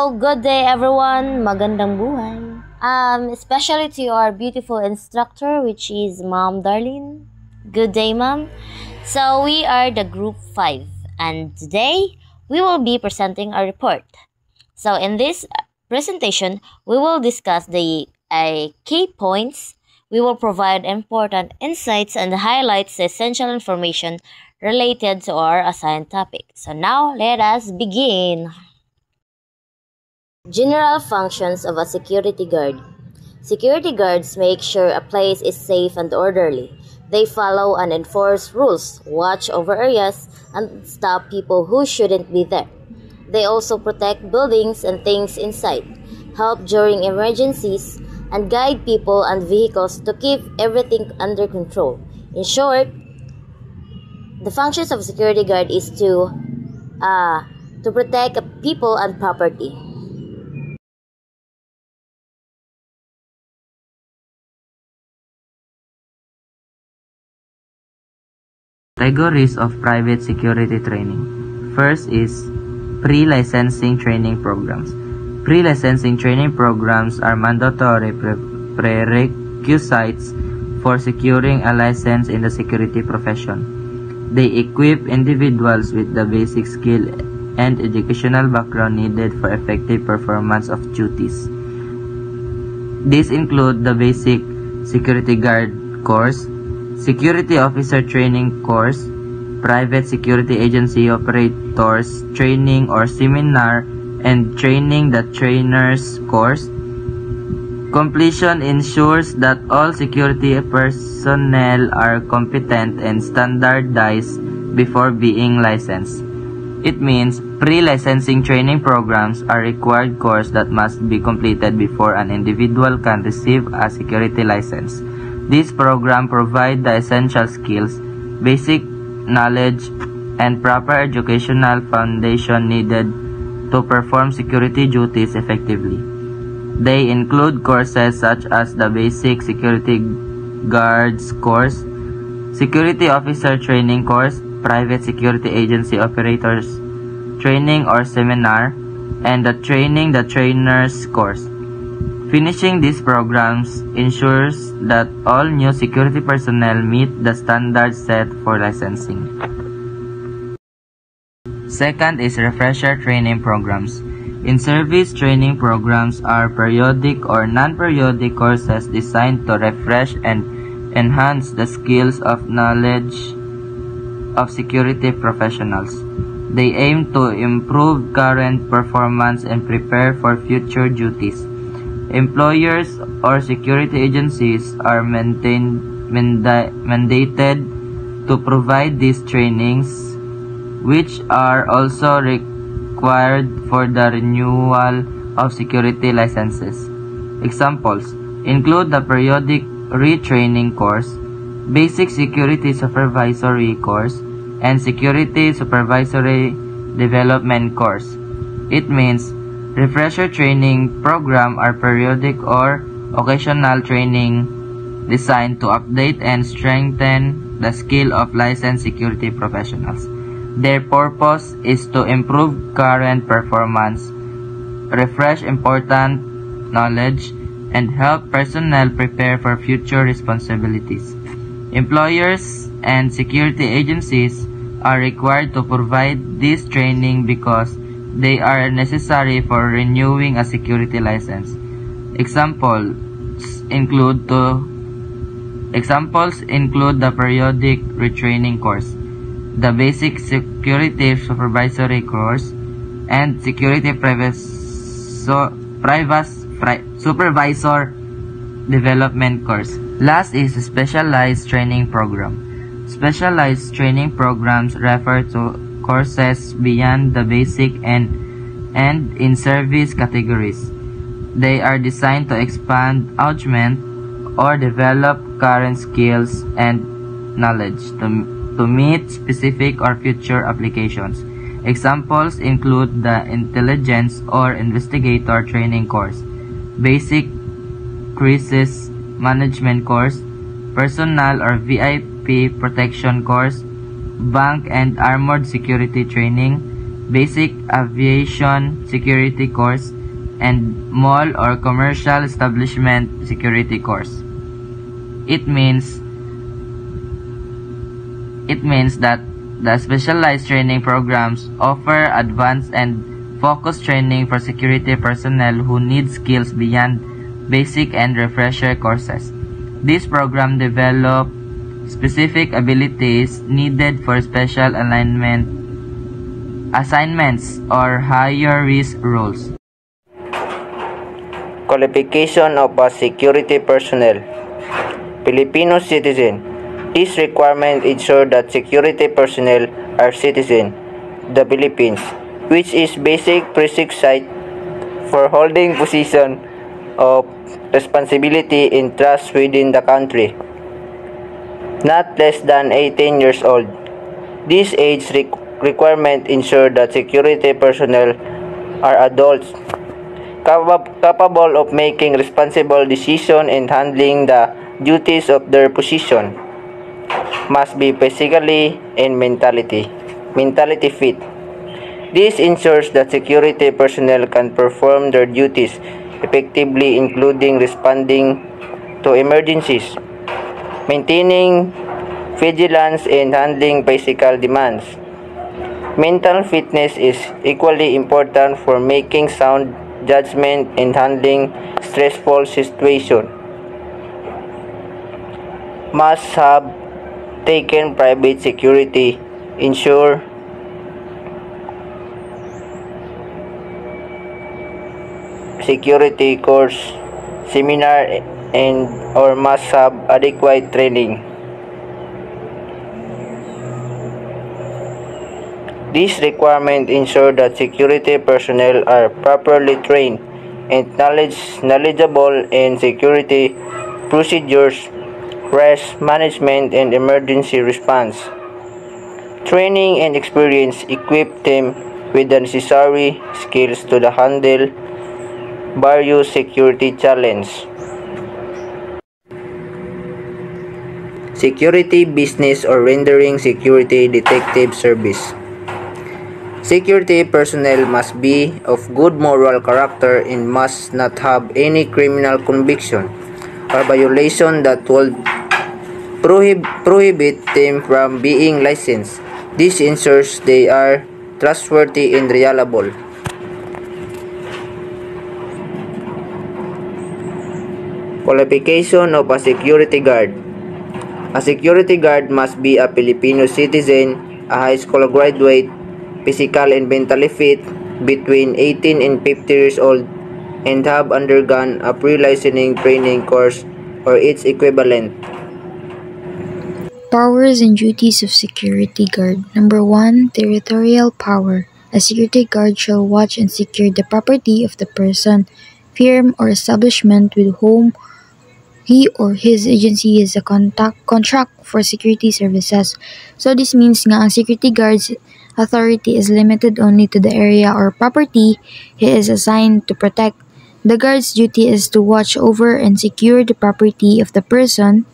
Good day everyone, magandang buhay. Especially to our beautiful instructor, which is Ma'am Darlene. Good day, Ma'am. So we are the group 5 and today we will be presenting our report. So in this presentation, we will discuss the key points. We will provide important insights and highlights essential information related to our assigned topic. So now let us begin. General functions of a security guard. Security guards make sure a place is safe and orderly. They follow and enforce rules, watch over areas, and stop people who shouldn't be there. They also protect buildings and things inside, help during emergencies, and guide people and vehicles to keep everything under control. In short, the functions of a security guard is to protect people and property. Categories of private security training. First is pre-licensing training programs. Pre-licensing training programs are mandatory prerequisites for securing a license in the security profession. They equip individuals with the basic skill and educational background needed for effective performance of duties. These include the basic security guard course, security officer training course, private security agency operators training or seminar, and training the trainers course. Completion ensures that all security personnel are competent and standardized before being licensed. It means pre-licensing training programs are required course that must be completed before an individual can receive a security license. This program provides the essential skills, basic knowledge, and proper educational foundation needed to perform security duties effectively. They include courses such as the Basic Security Guards course, Security Officer Training course, Private Security Agency Operators Training or Seminar, and the Training the Trainers course. Finishing these programs ensures that all new security personnel meet the standards set for licensing. Second is refresher training programs. In-service training programs are periodic or non-periodic courses designed to refresh and enhance the skills of knowledge of security professionals. They aim to improve current performance and prepare for future duties. Employers or security agencies are mandated to provide these trainings, which are also required for the renewal of security licenses. Examples include the periodic retraining course, basic security supervisory course, and security supervisory development course. It means refresher training programs are periodic or occasional training designed to update and strengthen the skill of licensed security professionals. Their purpose is to improve current performance, refresh important knowledge, and help personnel prepare for future responsibilities. Employers and security agencies are required to provide this training because they are necessary for renewing a security license. Examples include the periodic retraining course, the basic security supervisory course, and security supervisor development course. Last is a specialized training program. Specialized training programs refer to courses beyond the basic and in-service categories. They are designed to expand, augment, or develop current skills and knowledge to meet specific or future applications. Examples include the Intelligence or Investigator Training course, Basic Crisis Management course, Personal or VIP Protection course, Bank and Armored Security Training, basic aviation security course, and mall or commercial establishment security course. It means that the specialized training programs offer advanced and focused training for security personnel who need skills beyond basic and refresher courses. This program develop specific abilities needed for special assignments or higher risk roles. Qualification of a security personnel. Filipino citizen. This requirement ensures that security personnel are citizens of the Philippines, which is basic prerequisite for holding position of responsibility and trust within the country. Not less than 18 years old. This age requirement ensures that security personnel are adults capable of making responsible decisions and handling the duties of their position. Must be physically and mentally fit. This ensures that security personnel can perform their duties effectively, including responding to emergencies, maintaining vigilance, and handling physical demands. Mental fitness is equally important for making sound judgment and handling stressful situations. Must have taken private security, ensure security course, seminar, and or must have adequate training. This requirement ensures that security personnel are properly trained and knowledgeable in security procedures, risk management, and emergency response. Training and experience equip them with the necessary skills to handle various security challenges. Security business or rendering security detective service. Security personnel must be of good moral character and must not have any criminal conviction or violation that would prohibit them from being licensed. This ensures they are trustworthy and reliable. Qualification of a security guard. A security guard must be a Filipino citizen, a high school graduate, physical and mentally fit, between 18 and 50 years old, and have undergone a pre-licensing training course or its equivalent. Powers and duties of security guard. Number 1. Territorial power. A security guard shall watch and secure the property of the person, firm, or establishment with whom he or his agency has a contract for security services. So this means nga ang security guard's authority is limited only to the area or property he is assigned to protect. The guard's duty is to watch over and secure the property of the person,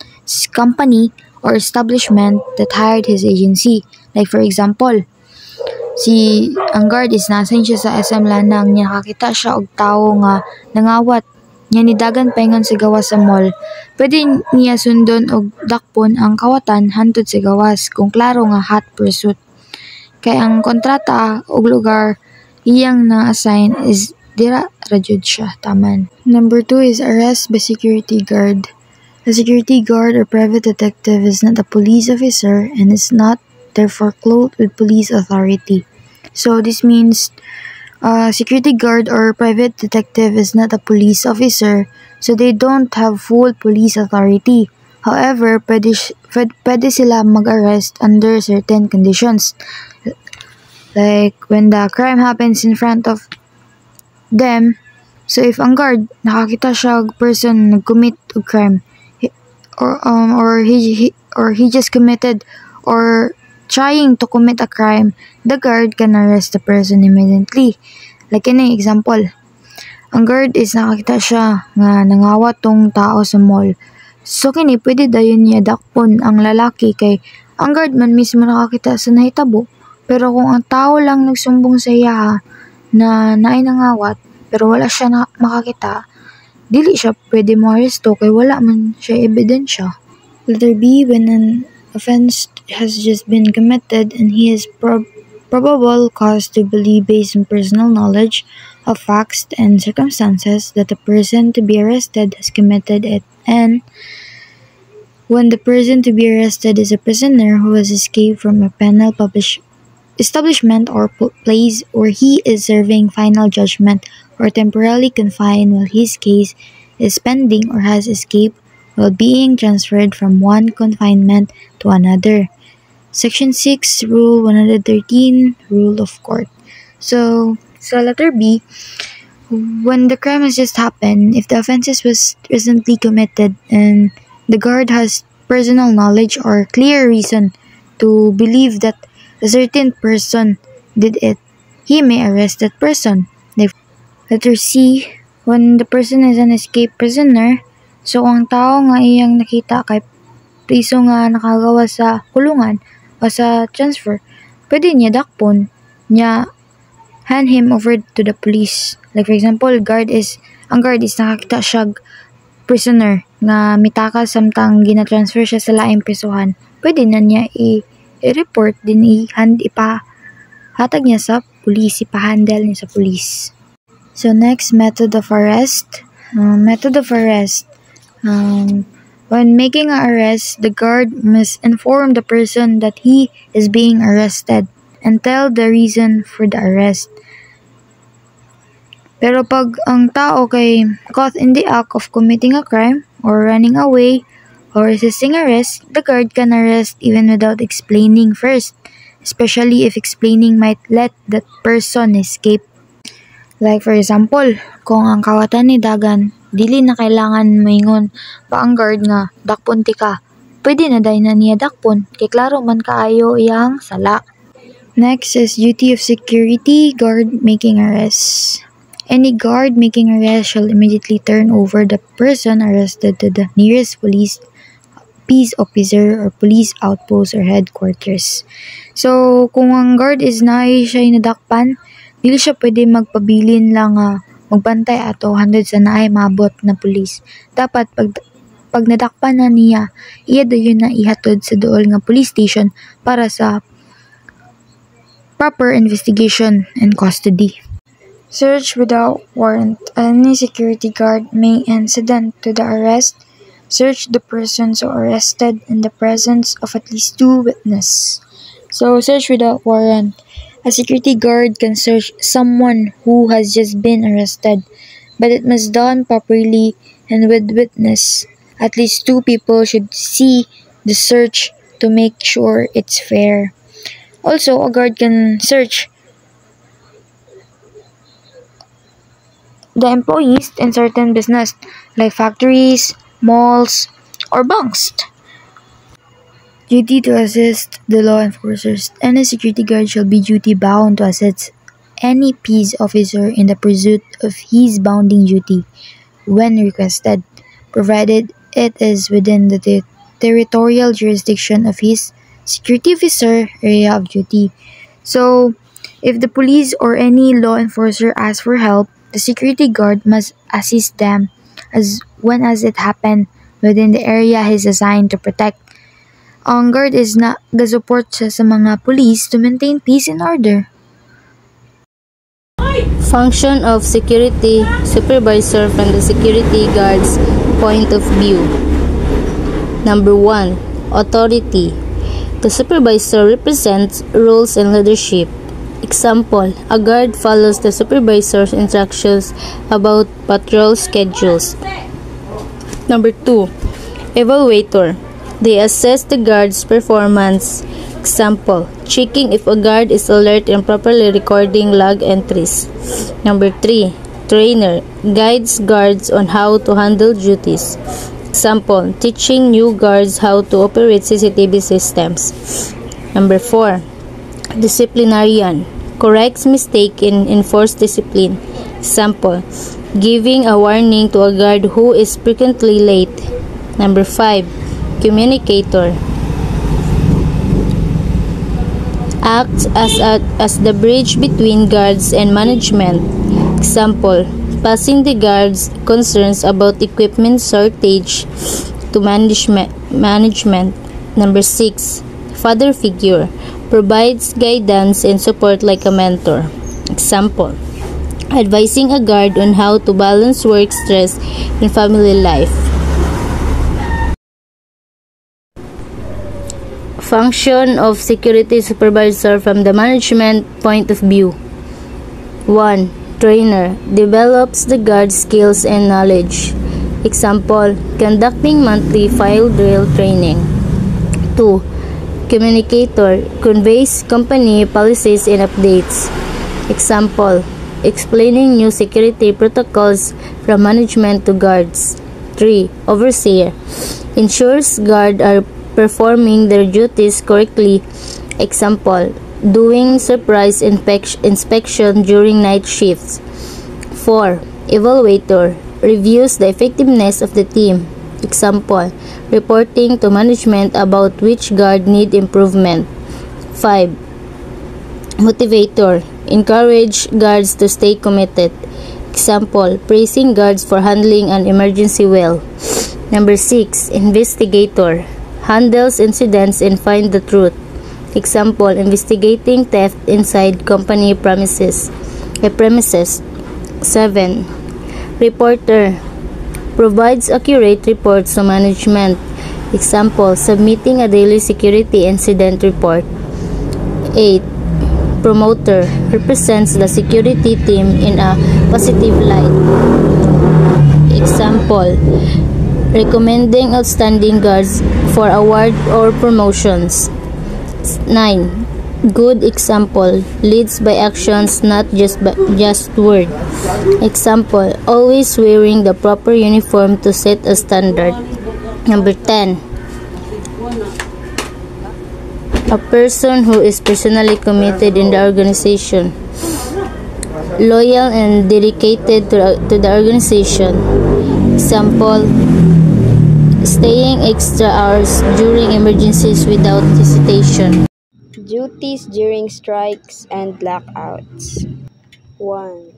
company, or establishment that hired his agency. Like for example, ang guard is na-assign siya sa SM Lanang, niya nakakita siya og tao nga nangawat, niya nidagan paingon sa gawas sa mall. Pwede niya sundon og dakpon ang kawatan hantod sa gawas kung klaro nga hot pursuit. Kay ang kontrata og lugar iyang na-assign is dira radyod siya taman. Number 2 is arrest by security guard. A security guard or private detective is not a police officer and is not therefore clothed with police authority. So this means security guard or private detective is not a police officer, so they don't have full police authority. However, pwede sila mag-arrest under certain conditions. Like when the crime happens in front of them. So if ang guard nakakita siya og person nag-commit og crime, or he just committed or trying to commit a crime, the guard can arrest the person immediately. Like in example, ang guard is nakakita siya nga nangawat tong tao sa mall. So kini pwede dayon niya dakpon ang lalaki kay ang guard man mismo nakakita sa nahitabo. Pero kung ang tao lang nagsumbong sa iya na naay nangawat pero wala siya makakita, dili siya pwede mo-aresto kay wala man siya ebidensya. Letter B, when an offense has just been committed and he has probable cause to believe based on personal knowledge of facts and circumstances that the person to be arrested has committed it, and when the person to be arrested is a prisoner who has escaped from a penal establishment or place, or he is serving final judgment or temporarily confined while his case is pending, or has escaped while being transferred from one confinement to another. Section 6, Rule 113, Rule of Court. So, letter B, when the crime has just happened, if the offense was recently committed and the guard has personal knowledge or clear reason to believe that a certain person did it, he may arrest that person. Letter C, when the person is an escaped prisoner, so ang tao nga iyang nakita kay priso nga nakagawa sa kulungan o sa transfer, pwede niya dakpon niya, hand him over to the police. Like for example, ang guard is nakakita siya prisoner nga mitakas samtang gina-transfer siya sa laing prisuhan, pwede na niya i-report din, ipahatag niya sa police, ipahandle niya sa police. So next, method of arrest. When making an arrest, the guard must inform the person that he is being arrested and tell the reason for the arrest. Pero pag ang tao kay caught in the act of committing a crime or running away or resisting arrest, the guard can arrest even without explaining first, especially if explaining might let that person escape. Like for example, kung ang kawatan ni dagan, dili na kailangan moingon pa ang guard nga dakpon ti ka, pwede na day na niya dakpon kay klaro man kaayo iyang sala. Next is duty of security guard making arrests. Any guard making arrest shall immediately turn over the person arrested to the nearest peace officer or police outpost or headquarters. So, kung ang guard is naay siya nadakpan, dili siya pwede magpabilin lang magbantay ato handod sa naay mabot na pulis. Dapat pag nadakpan na niya, iya dayon na ihatod sa duol nga police station para sa proper investigation and custody. Search without warrant. Any security guard may incident to the arrest search the person so arrested in the presence of at least 2 witnesses. So, search without warrant. A security guard can search someone who has just been arrested, but it must done properly and with witness. At least 2 people should see the search to make sure it's fair. Also, a guard can search the employees in certain business like factories, malls, or banks. Duty to assist the law enforcers. Any security guard shall be duty-bound to assist any peace officer in the pursuit of his bounding duty when requested, provided it is within the territorial jurisdiction of his security officer area of duty. So, if the police or any law enforcer asks for help, the security guard must assist them as it happened within the area he is assigned to protect. Ang guard is na ga-support siya sa mga police to maintain peace and order. Function of security supervisor from the security guard's point of view. Number 1. Authority. The supervisor represents rules and leadership. Example, a guard follows the supervisor's instructions about patrol schedules. Number 2. Evaluator. They assess the guard's performance. Example, checking if a guard is alert and properly recording log entries. Number 3. Trainer. Guides guards on how to handle duties. Example, teaching new guards how to operate CCTV systems. Number 4. Disciplinarian. Corrects mistake and enforce discipline. Example, giving a warning to a guard who is frequently late. Number 5. Communicator. acts as the bridge between guards and management. Example, passing the guards concerns about equipment shortage to management. Number 6. Father figure provides guidance and support like a mentor. Example, advising a guard on how to balance work stress and family life. Function of security supervisor from the management point of view. 1. Trainer develops the guard skills and knowledge. Example, conducting monthly file drill training. 2. Communicator conveys company policies and updates. Example, explaining new security protocols from management to guards. 3. Overseer ensures guards are performing their duties correctly. Example, doing surprise inspection during night shifts. 4. Evaluator reviews the effectiveness of the team. Example, reporting to management about which guard need improvement. 5. Motivator encourage guards to stay committed. Example, praising guards for handling an emergency well. Number 6. Investigator handles incidents and find the truth. Example, investigating theft inside company premises. 7. Reporter provides accurate reports to management. Example, submitting a daily security incident report. 8. Promoter represents the security team in a positive light. Example, recommending outstanding guards for award or promotions. 9. Good example leads by actions, not just word. Example, always wearing the proper uniform to set a standard. Number 10. A person who is personally committed in the organization, loyal and dedicated to the organization. Example, staying extra hours during emergencies without hesitation. Duties during strikes and blackouts. 1.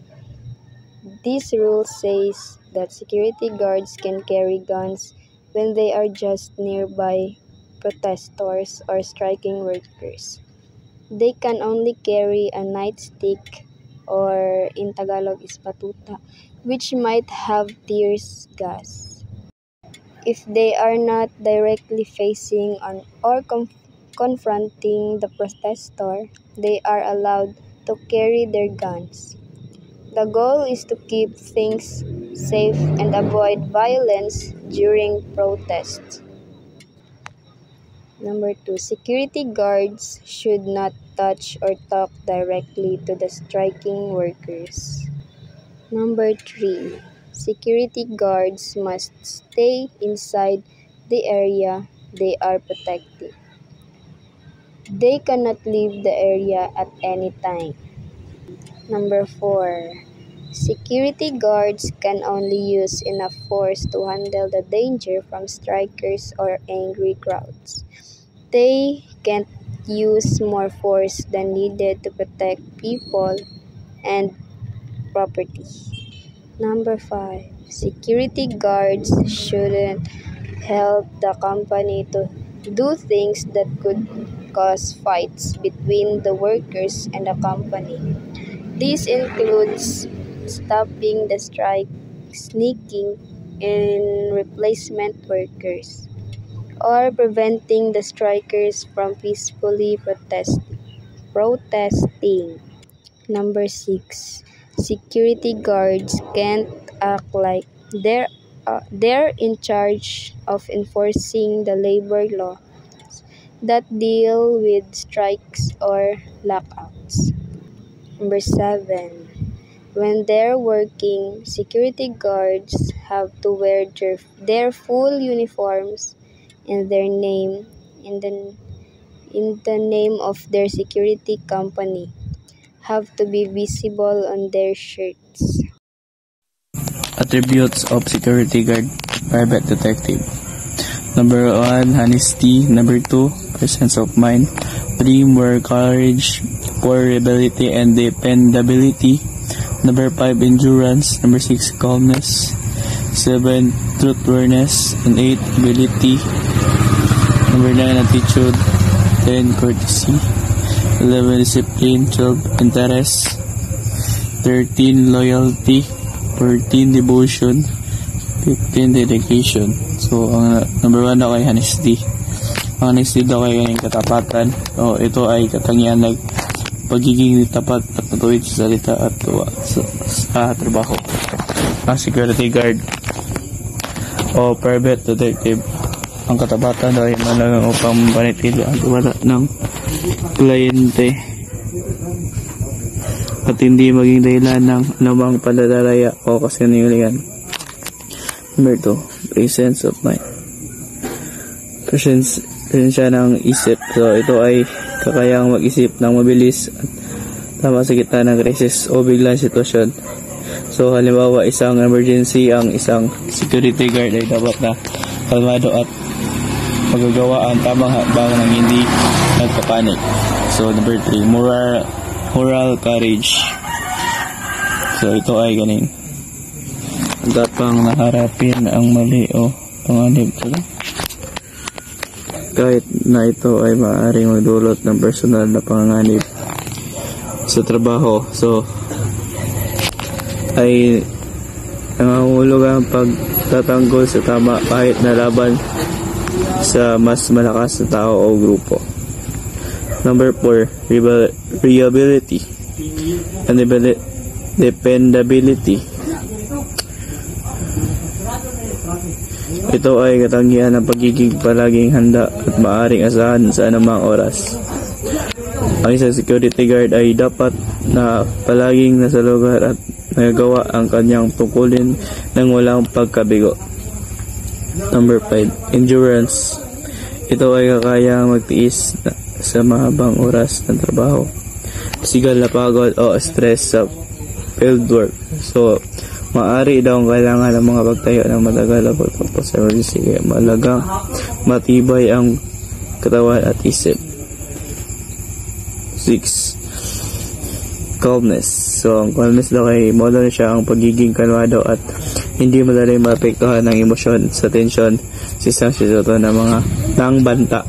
This rule says that security guards can carry guns when they are just nearby protesters or striking workers. They can only carry a nightstick, or in Tagalog is patuta, which might have tear gas. If they are not directly facing or confronting the protester, they are allowed to carry their guns. The goal is to keep things safe and avoid violence during protests. Number 2. Security guards should not touch or talk directly to the striking workers. Number 3. Security guards must stay inside the area they are protecting. They cannot leave the area at any time. Number 4. Security guards can only use enough force to handle the danger from strikers or angry crowds. They can't use more force than needed to protect people and property. Number 5. Security guards shouldn't help the company to do things that could cause fights between the workers and the company. This includes stopping the strike, sneaking in replacement workers, or preventing the strikers from peacefully protesting. Number 6. Security guards can't act like they're in charge of enforcing the labor laws that deal with strikes or lockouts. Number 7. When they're working, security guards have to wear their full uniforms and their name in the name of their security company have to be visible on their shirts. Attributes of security guard, private detective. Number 1, honesty. Number 2, presence of mind. 3. Moral courage. 4. Reliability and dependability. Number 5. Endurance. Number 6. Calmness. 7. Truthfulness. And 8. Ability. Number 9. Attitude. 10. Courtesy. 11. Discipline. 12. Interest. 13. Loyalty. 14. Devotion. 15. Dedication. So, ang number 1 daw ay honesty. Ang honesty daw ay kanyang katapatan. O, ito ay katangian ng pagiging tapat at matuwid sa salita at tuwa sa trabaho. Ang security guard o private detective, ang katapatan daw ay malagang upang panitili ang tiwala ng kliyente at hindi maging dahilan ng anumang pandaraya o kasinungalingan. Number 2, presence of mind. Presensya ng isip. So, ito ay kakayang mag-isip ng mabilis at tama sa gitna ng krisis o biglang sitwasyon. So, halimbawa, isang emergency, ang isang security guard ay dapat na kalmado at magagawa ang tamang hakbang ng hindi nagpapanik. So, number 3, moral courage. So, ito ay ganing datang naharapin ang mali o panganib. Kahit na ito ay maaaring magdulot ng personal na panganib sa trabaho. So, ay nangangahulugan ang pagtatanggol sa tama kahit na laban sa mas malakas na tao o grupo. Number 4, reliability and dependability. Ito ay katangian ng pagiging palaging handa at maaaring asahan sa anumang oras. Ang isang security guard ay dapat na palaging nasa lugar at nagagawa ang kanyang tungkulin nang walang pagkabigo. Number 5, endurance. Ito ay kakayang magtiis sa mahabang oras ng trabaho, physical na pagod o stress sa field work. So, maaari daw ang kailangan ng mga pagtayo ng matagal na pagtapos sa emergency, kaya malagang matibay ang katawan at isip. 6. Calmness. So, ang calmness daw ay modo na siya ang pagiging kalmado at hindi madaling maapektuhan ng emosyon sa tensyon sa isang sitwasyon ng mga banta.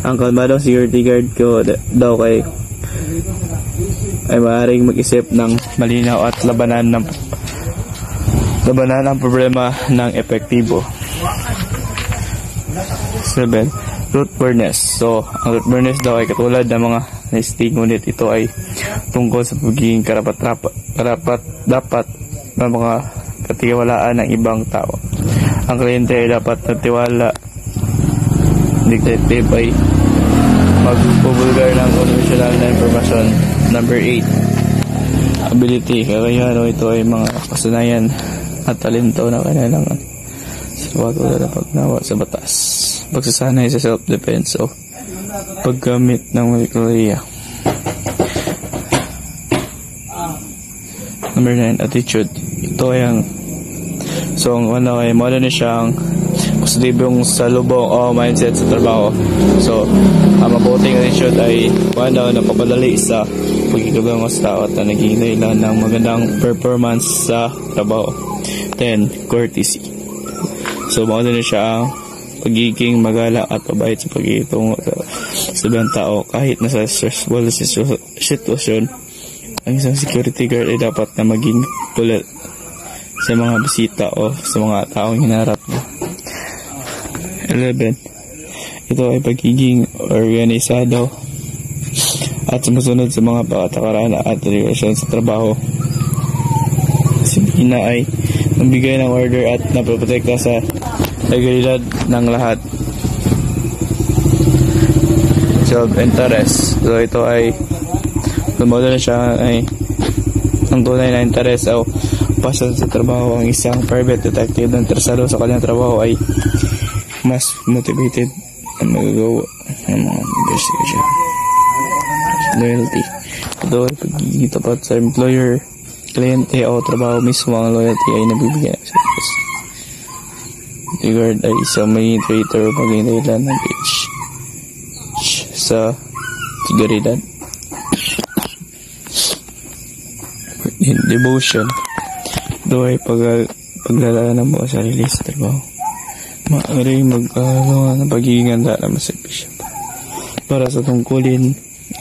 Ang kalmadong security guard ko daw ay maaaring mag-isip ng malinaw at labanan ang problema ng epektibo. 7. Truthfulness. So, ang truthfulness daw ay katulad ng mga honesty, ngunit ito ay tungkol sa pagiging dapat ng mga katiwalaan ng ibang tao. Ang kliyente ay dapat natiwala. Detective ay magbubulgar ng confidential na impormasyon. Number 8, ability. Kakayahan ito ay mga kasanayan at talento na kailangan sa pagwala ng pagnawa sa batas, pagsasanay sa self-defense o paggamit ng teknolohiya. Number 9, attitude. Ito ay ang modern na siyang positibong salubong o mindset sa trabaho. So, ang mabuting attitude ay napapadali sa pagkikabang sa tao at naging dahilan ng magandang performance sa trabaho. 10. Courtesy. So, modern na siya ang pagiging magalang at mabait sa pagkikitungo sa ibang tao kahit nasa stressful sitwasyon. Ang isang security guard ay dapat na maging kulit sa mga bisita o sa mga taong hinarap niya. 11. Ito ay pagiging organisado at sumusunod sa mga patakaran at regulasyon sa trabaho. Disiplina ay magbigay ng order at napoprotekta sa legalidad ng lahat. Self-interest. So ito ay lumodo na siya ay ang tunay na interest o passion sa trabaho. Ang isang private detective na interesado sa kanyang trabaho ay mas motivated na magagawa ng mga investigation. Loyalty. Ito ay pagiging tapat sa employer, kliyente o trabaho mismo. Ang loyalty ay nabibigyan ng service. The guard ay isang maging traitor o maging dahilan ng page sa Seguridad. Devotion. Ito ay paglalaan mo sa sarili sa trabaho. Maaari ng pagiging handa na maservisyo. Para sa tungkulin,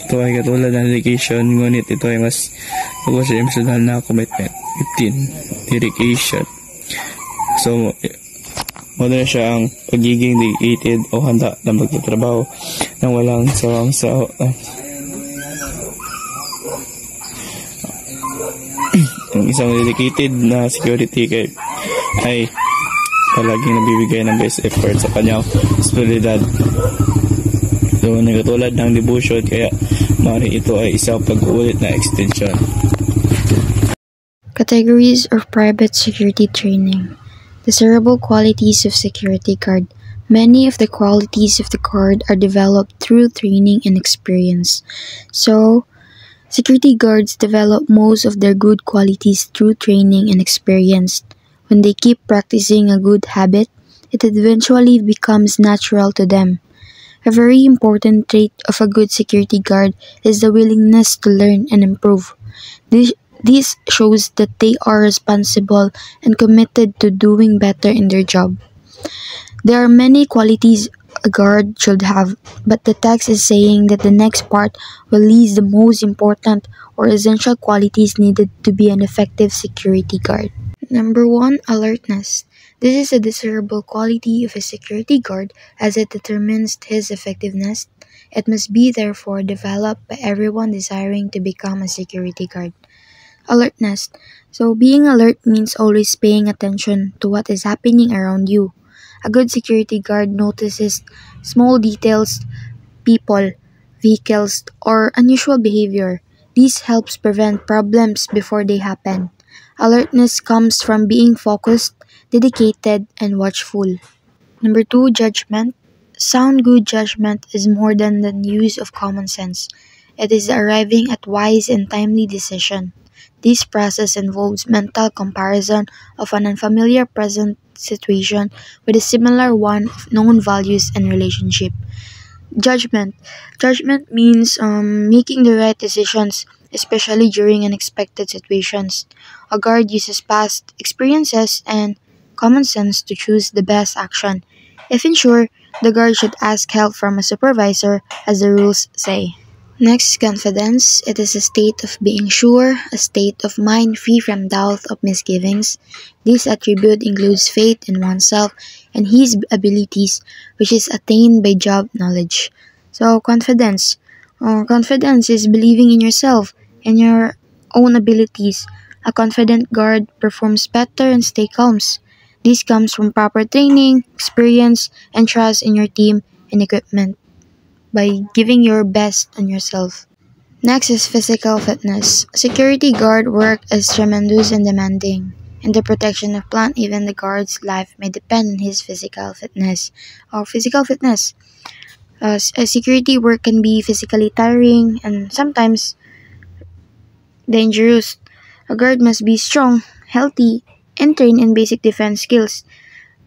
ito ay katulad ng dedication, ngunit ito ay mas emotional na commitment. 15. Dedication. So, muna siya ang pagiging dedicated o handa na magtatrabaho ng walang sawang ang isang dedicated na security guard ay palaging nabibigay ng best effort sa kanyang responsibilidad. So, nagkatulad ng devotion, kaya maaari ito ay isang pag-uulit na extension. Categories of private security training. Desirable qualities of security guard. Many of the qualities of the guard are developed through training and experience. So, security guards develop most of their good qualities through training and experience. When they keep practicing a good habit, it eventually becomes natural to them. A very important trait of a good security guard is the willingness to learn and improve. This shows that they are responsible and committed to doing better in their job. There are many qualities a guard should have, but the text is saying that the next part will list the most important or essential qualities needed to be an effective security guard. Number 1, alertness. This is a desirable quality of a security guard as it determines his effectiveness. It must be therefore developed by everyone desiring to become a security guard. Alertness. So being alert means always paying attention to what is happening around you. A good security guard notices small details, people, vehicles, or unusual behavior. This helps prevent problems before they happen. Alertness comes from being focused, dedicated, and watchful. Number 2, judgment. Sound good judgment is more than the use of common sense. It is arriving at wise and timely decision. This process involves mental comparison of an unfamiliar present situation with a similar one of known values and relationship. Judgment. Judgment means making the right decisions, especially during unexpected situations. A guard uses past experiences and common sense to choose the best action. If unsure, the guard should ask help from a supervisor, as the rules say. Next, confidence. It is a state of being sure, a state of mind free from doubt of misgivings. This attribute includes faith in oneself and his abilities, which is attained by job knowledge. So, confidence. Confidence is believing in yourself and your own abilities. A confident guard performs better and stays calm. This comes from proper training, experience, and trust in your team and equipment by giving your best on yourself. Next is physical fitness. Security guard work is tremendous and demanding. In the protection of plant, even the guard's life may depend on his physical fitness. Security work can be physically tiring and sometimes dangerous. A guard must be strong, healthy, and trained in basic defense skills.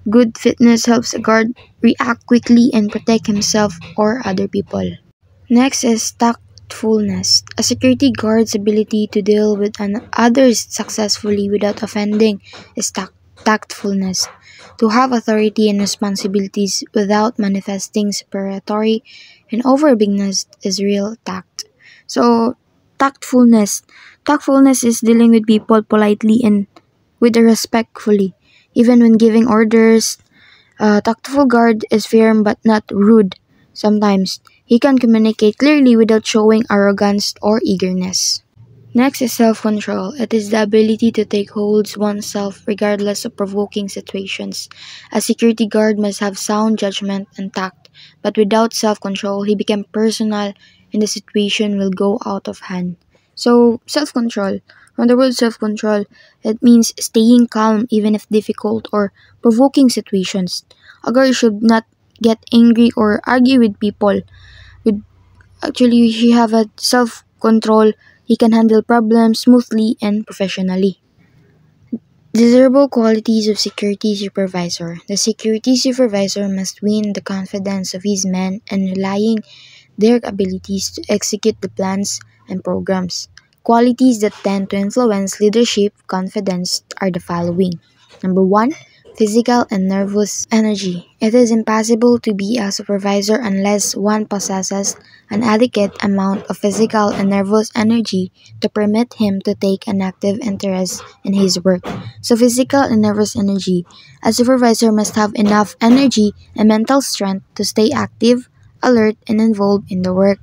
Good fitness helps a guard react quickly and protect himself or other people. Next is tactfulness. A security guard's ability to deal with others successfully without offending is tactfulness. To have authority and responsibilities without manifesting superiority and overbearingness is real tact. So, tactfulness. Tactfulness is dealing with people politely and with respectfully. Even when giving orders, a tactful guard is firm but not rude. Sometimes, he can communicate clearly without showing arrogance or eagerness. Next is self-control. It is the ability to take holds oneself regardless of provoking situations. A security guard must have sound judgment and tact, but without self-control, he becomes personal and the situation will go out of hand. So, self-control. From the word self-control, it means staying calm even if difficult or provoking situations. A guard should not get angry or argue with people. He have a self-control. He can handle problems smoothly and professionally. Desirable qualities of security supervisor. The security supervisor must win the confidence of his men and relying their abilities to execute the plans and programs. Qualities that tend to influence leadership confidence are the following. Number one, physical and nervous energy. It is impossible to be a supervisor unless one possesses an adequate amount of physical and nervous energy to permit him to take an active interest in his work. So, physical and nervous energy. A supervisor must have enough energy and mental strength to stay active, alert, and involved in the work.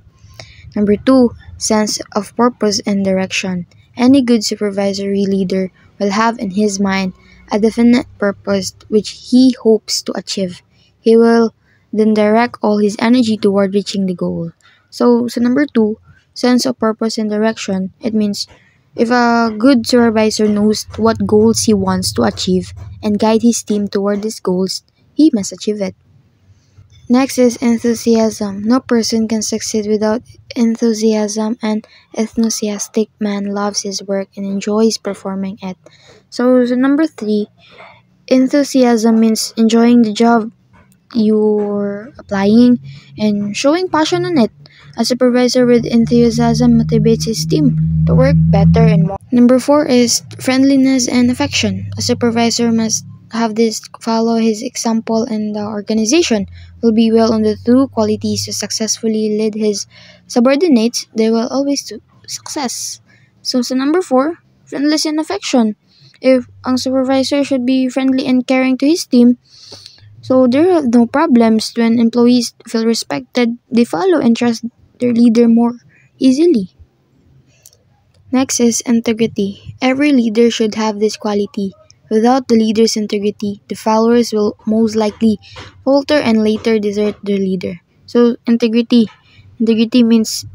Number two, sense of purpose and direction. Any good supervisory leader will have in his mind a definite purpose which he hopes to achieve. He will then direct all his energy toward reaching the goal. So number two, sense of purpose and direction. It means if a good supervisor knows what goals he wants to achieve and guide his team toward these goals, he must achieve it. Next is enthusiasm. No person can succeed without enthusiasm. An enthusiastic man loves his work and enjoys performing it. So number three, enthusiasm means enjoying the job you're applying and showing passion on it. A supervisor with enthusiasm motivates his team to work better and more. Number four is friendliness and affection. A supervisor must have this follow his example, and the organization will be well on the two qualities to successfully lead his subordinates. They will always do success. So number four, friendliness and affection. If ang supervisor should be friendly and caring to his team, so there are no problems when employees feel respected, they follow and trust their leader more easily. Next is integrity. Every leader should have this quality. Without the leader's integrity, the followers will most likely falter and later desert their leader. So integrity. Integrity means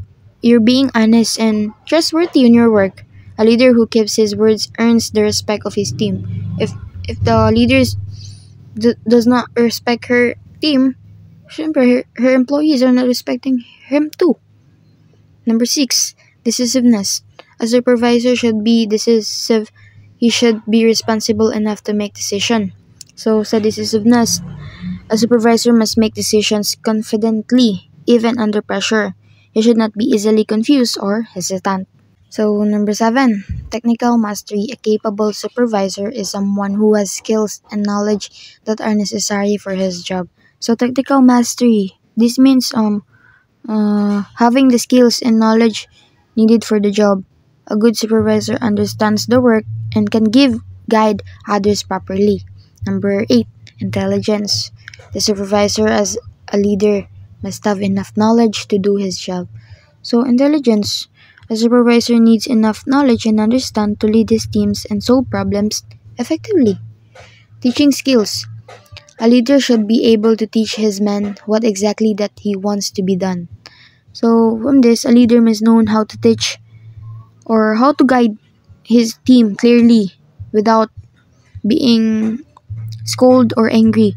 you're being honest and trustworthy in your work. A leader who keeps his words earns the respect of his team. If the leader does not respect her team, syempre her employees are not respecting him too. Number six, decisiveness. A supervisor should be decisive. He should be responsible enough to make decisions. So, sa decisiveness, a supervisor must make decisions confidently, even under pressure. He should not be easily confused or hesitant. So, number seven, technical mastery. A capable supervisor is someone who has skills and knowledge that are necessary for his job. So, technical mastery. This means having the skills and knowledge needed for the job. A good supervisor understands the work and can guide others properly. Number eight, intelligence. The supervisor as a leader must have enough knowledge to do his job. So intelligence. A supervisor needs enough knowledge and understand to lead his teams and solve problems effectively. Teaching skills. A leader should be able to teach his men what exactly that he wants to be done. So from this, a leader must know how to teach or how to guide his team clearly without being scolded or angry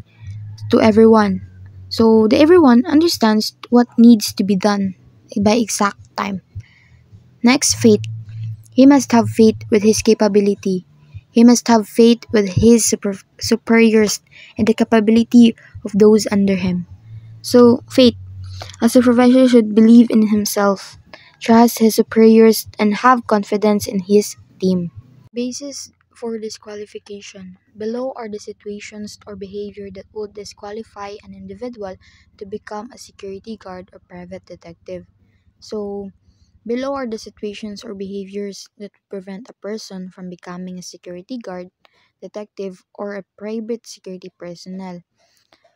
to everyone. So the everyone understands what needs to be done by exact time. Next, faith. He must have faith with his capability. He must have faith with his superiors and the capability of those under him. So, faith. A supervisor should believe in himself, trust his superiors, and have confidence in his team. Basis for disqualification. Below are the situations or behavior that would disqualify an individual to become a security guard or private detective. So, below are the situations or behaviors that prevent a person from becoming a security guard, detective, or a private security personnel.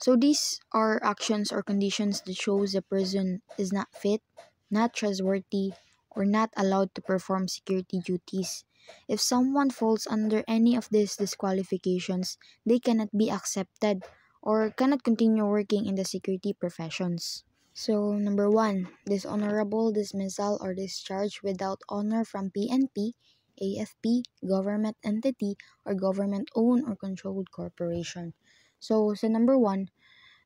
So these are actions or conditions that shows the person is not fit, not trustworthy, or not allowed to perform security duties. If someone falls under any of these disqualifications, they cannot be accepted or cannot continue working in the security professions. So, number one, dishonorable dismissal or discharge without honor from PNP, AFP, government entity, or government-owned or controlled corporation. So number one,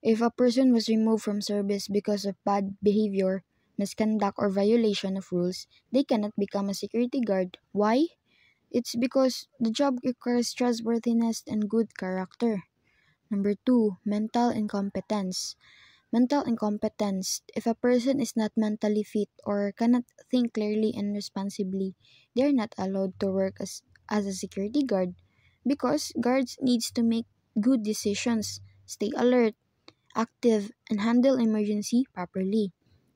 if a person was removed from service because of bad behavior, misconduct, or violation of rules, they cannot become a security guard. Why? It's because the job requires trustworthiness and good character. Number two, mental incompetence. Mental incompetence. If a person is not mentally fit or cannot think clearly and responsibly, they are not allowed to work as a security guard because guards needs to make good decisions, stay alert, active, and handle emergency properly.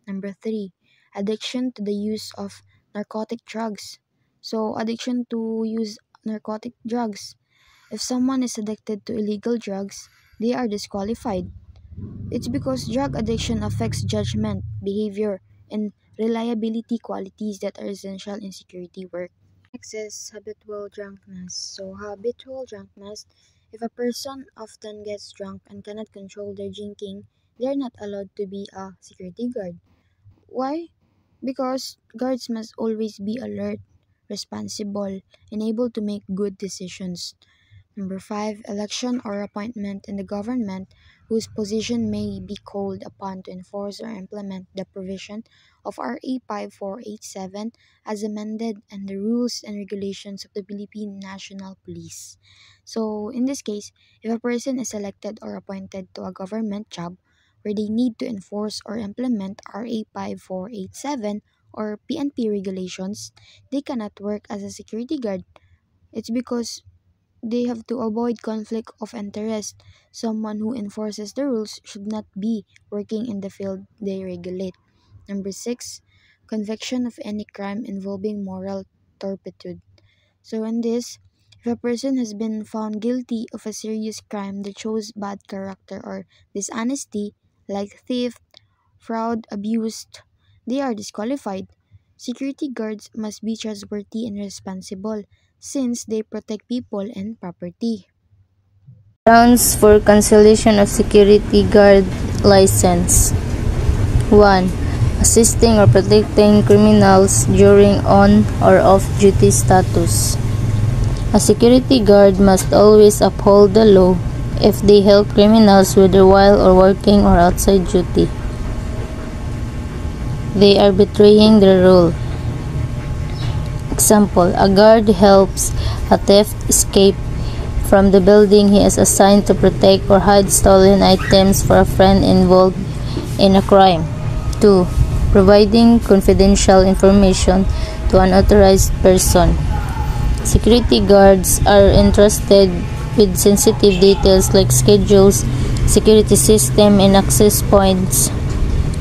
Number 3, addiction to the use of narcotic drugs. So, addiction to use narcotic drugs. If someone is addicted to illegal drugs, they are disqualified. It's because drug addiction affects judgment, behavior, and reliability qualities that are essential in security work. Next is habitual drunkenness. So, habitual drunkenness, if a person often gets drunk and cannot control their drinking, they are not allowed to be a security guard. Why? Because guards must always be alert, responsible, and able to make good decisions. Number 5, election or appointment in the government whose position may be called upon to enforce or implement the provision of RA 5487 as amended and the rules and regulations of the Philippine National Police. So, in this case, if a person is elected or appointed to a government job where they need to enforce or implement RA 5487 or PNP regulations, they cannot work as a security guard. It's because they have to avoid conflict of interest. Someone who enforces the rules should not be working in the field they regulate. Number 6, conviction of any crime involving moral turpitude. So in this, if a person has been found guilty of a serious crime that shows bad character or dishonesty, like theft, fraud, abuse, they are disqualified. Security guards must be trustworthy and responsible since they protect people and property. Grounds for cancellation of security guard license. 1. Assisting or protecting criminals during on or off-duty status. A security guard must always uphold the law if they help criminals whether while or working or outside duty. They are betraying their role. Example, a guard helps a thief escape from the building he is assigned to protect or hide stolen items for a friend involved in a crime. 2. Providing confidential information to an authorized person. Security guards are entrusted with sensitive details like schedules, security system, and access points.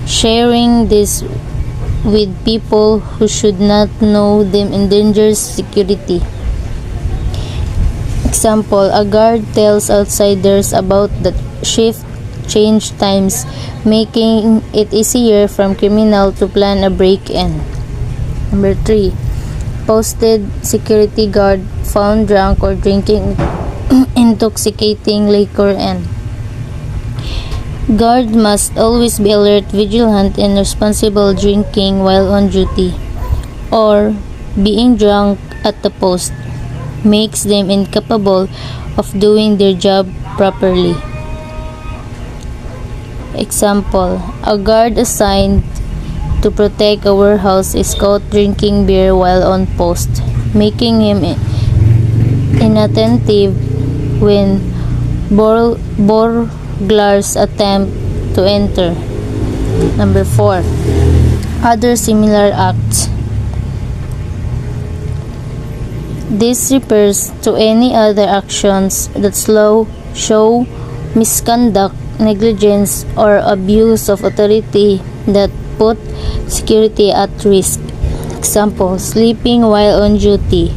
Sharing this with people who should not know them endangers security. Example, a guard tells outsiders about the shift change times, making it easier for criminal to plan a break-in. Number 3. Posted security guard found drunk or drinking intoxicating liquor and guard must always be alert, vigilant, and responsible drinking while on duty, or being drunk at the post makes them incapable of doing their job properly. Example, a guard assigned to protect a warehouse is caught drinking beer while on post, making him inattentive when burglars attempt to enter. Number 4. Other similar acts. This refers to any other actions that show misconduct, negligence, or abuse of authority that put security at risk. Example, sleeping while on duty,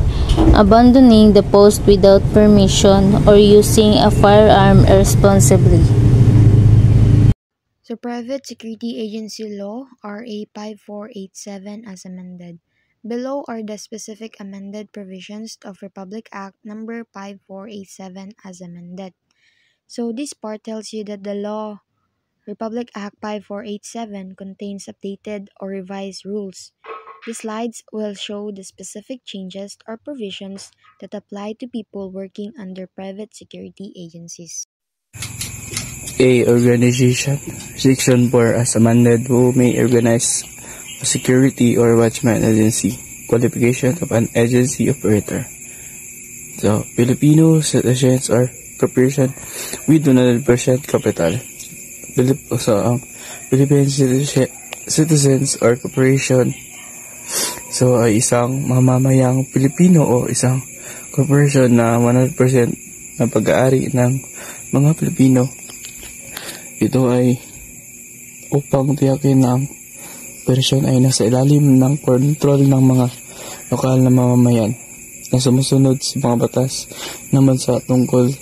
abandoning the post without permission, or using a firearm irresponsibly. So, Private Security Agency Law, RA 5487 as amended. Below are the specific amended provisions of Republic Act number 5487 as amended. So, this part tells you that the law Republic Act 5487 contains updated or revised rules. The slides will show the specific changes or provisions that apply to people working under private security agencies. A. Organization. Section 4 as amended, who may organize a security or watchman agency. Qualification of an agency operator. So, Filipino citizens or corporation with 100% capital. ang Philippine citizens or corporation so ay isang mamamayang Pilipino o isang corporation na 100% na pag-aari ng mga Pilipino. Ito ay upang tiyakin na ang operasyon ay nasa ilalim ng kontrol ng mga lokal na mamamayan na sumusunod sa mga batas ng bansa tungkol sa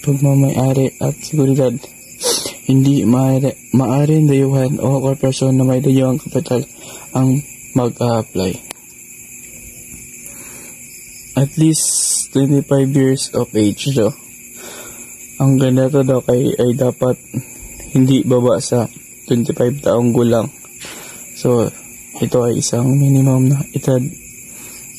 pagmamayari at seguridad. Hindi maaaring dayuhan o korporasyon na may dayuhang kapital ang mag-a-apply. At least 25 years of age daw. Ang ganito daw ay dapat hindi baba sa 25 taong gulang. So, ito ay isang minimum na edad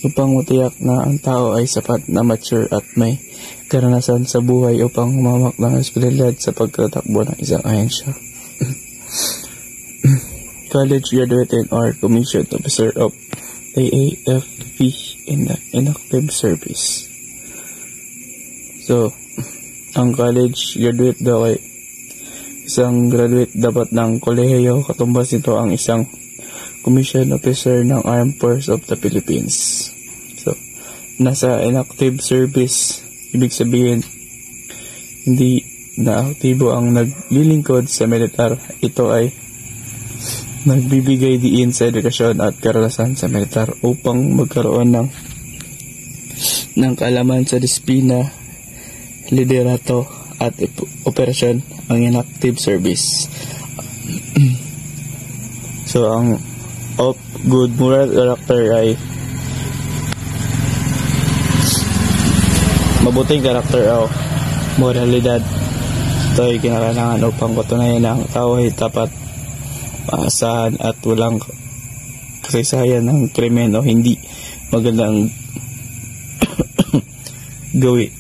upang matiyak na ang tao ay sapat na mature at may karanasan sa buhay upang humamak ng responsibilidad sa pagtatakbo ng isang ahensya. College graduate or commissioned officer of the AFP in the inactive service. So, ang college graduate daw ay isang graduate dapat ng kolehiyo, katumbas nito ang isang commissioned officer ng Armed Forces of the Philippines. So, nasa inactive service, ibig sabihin, hindi na aktibo ang naglilingkod sa militar. Ito ay nagbibigay diin sa edukasyon at karanasan sa militar upang magkaroon ng kaalaman sa disiplina, liderato at operasyon ang inactive service. So, ang of good moral character ay mabuting karakter o moralidad. Ito ay kinakailangan upang patunayan na ang tao ay tapat, maasahan at walang kasaysayan ng krimen o hindi magandang gawi.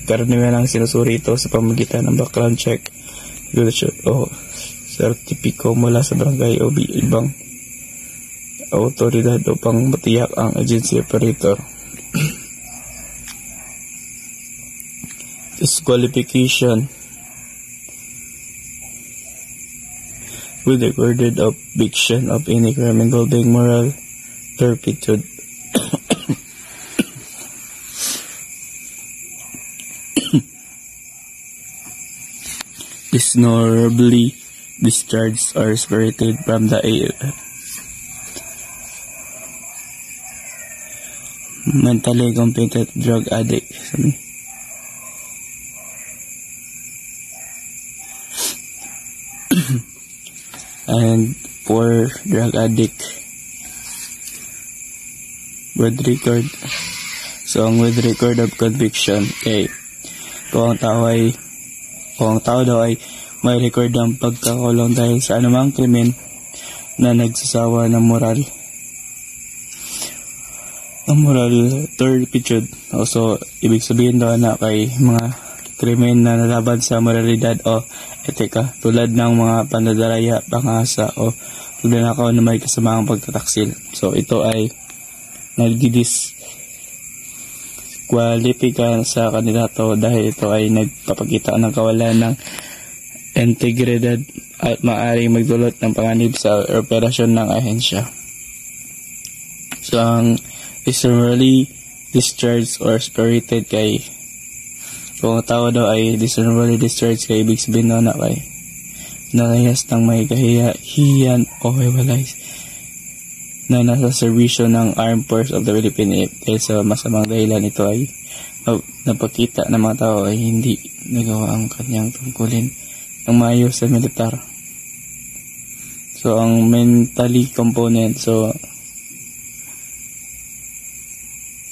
Karaniwan ang sinusuri ito sa pamamagitan ng background check o sertipiko mula sa barangay o ibang autoridad upang matiyak ang agency operator. Disqualification with recorded of conviction of any crime involving moral turpitude. Dishonorably discharged or separated from the mentally competent drug addict. And for drug addict with record. So ang with record of conviction kay kung ang tao daw ay may record ng pagkakulong dahil sa anumang krimen na nagsasawa ng moral turpitude. Also, ibig sabihin daw na kay mga krimen na nalaban sa moralidad o etika tulad ng mga pandadaraya, pangasa o pagnanakaw na may kasamang pagtataksil. So, ito ay nagdidiskwalipika sa kandidato dahil ito ay nagpapakita ng kawalan ng integridad at maaaring magdulot ng panganib sa operasyon ng ahensya. So, ang dishonorably discharged or separated kay kung ang tao daw ay dishonorably discharged kay ibig sabihin na kay nalayas ng may kahihiyan o hiwalay na nasa serbisyo ng Armed Forces of the Philippines. Dahil sa masamang dahilan ito ay napakita ng mga tao ay hindi nagawa ang kanyang tungkulin ng maayos sa militar. So, ang mentally component,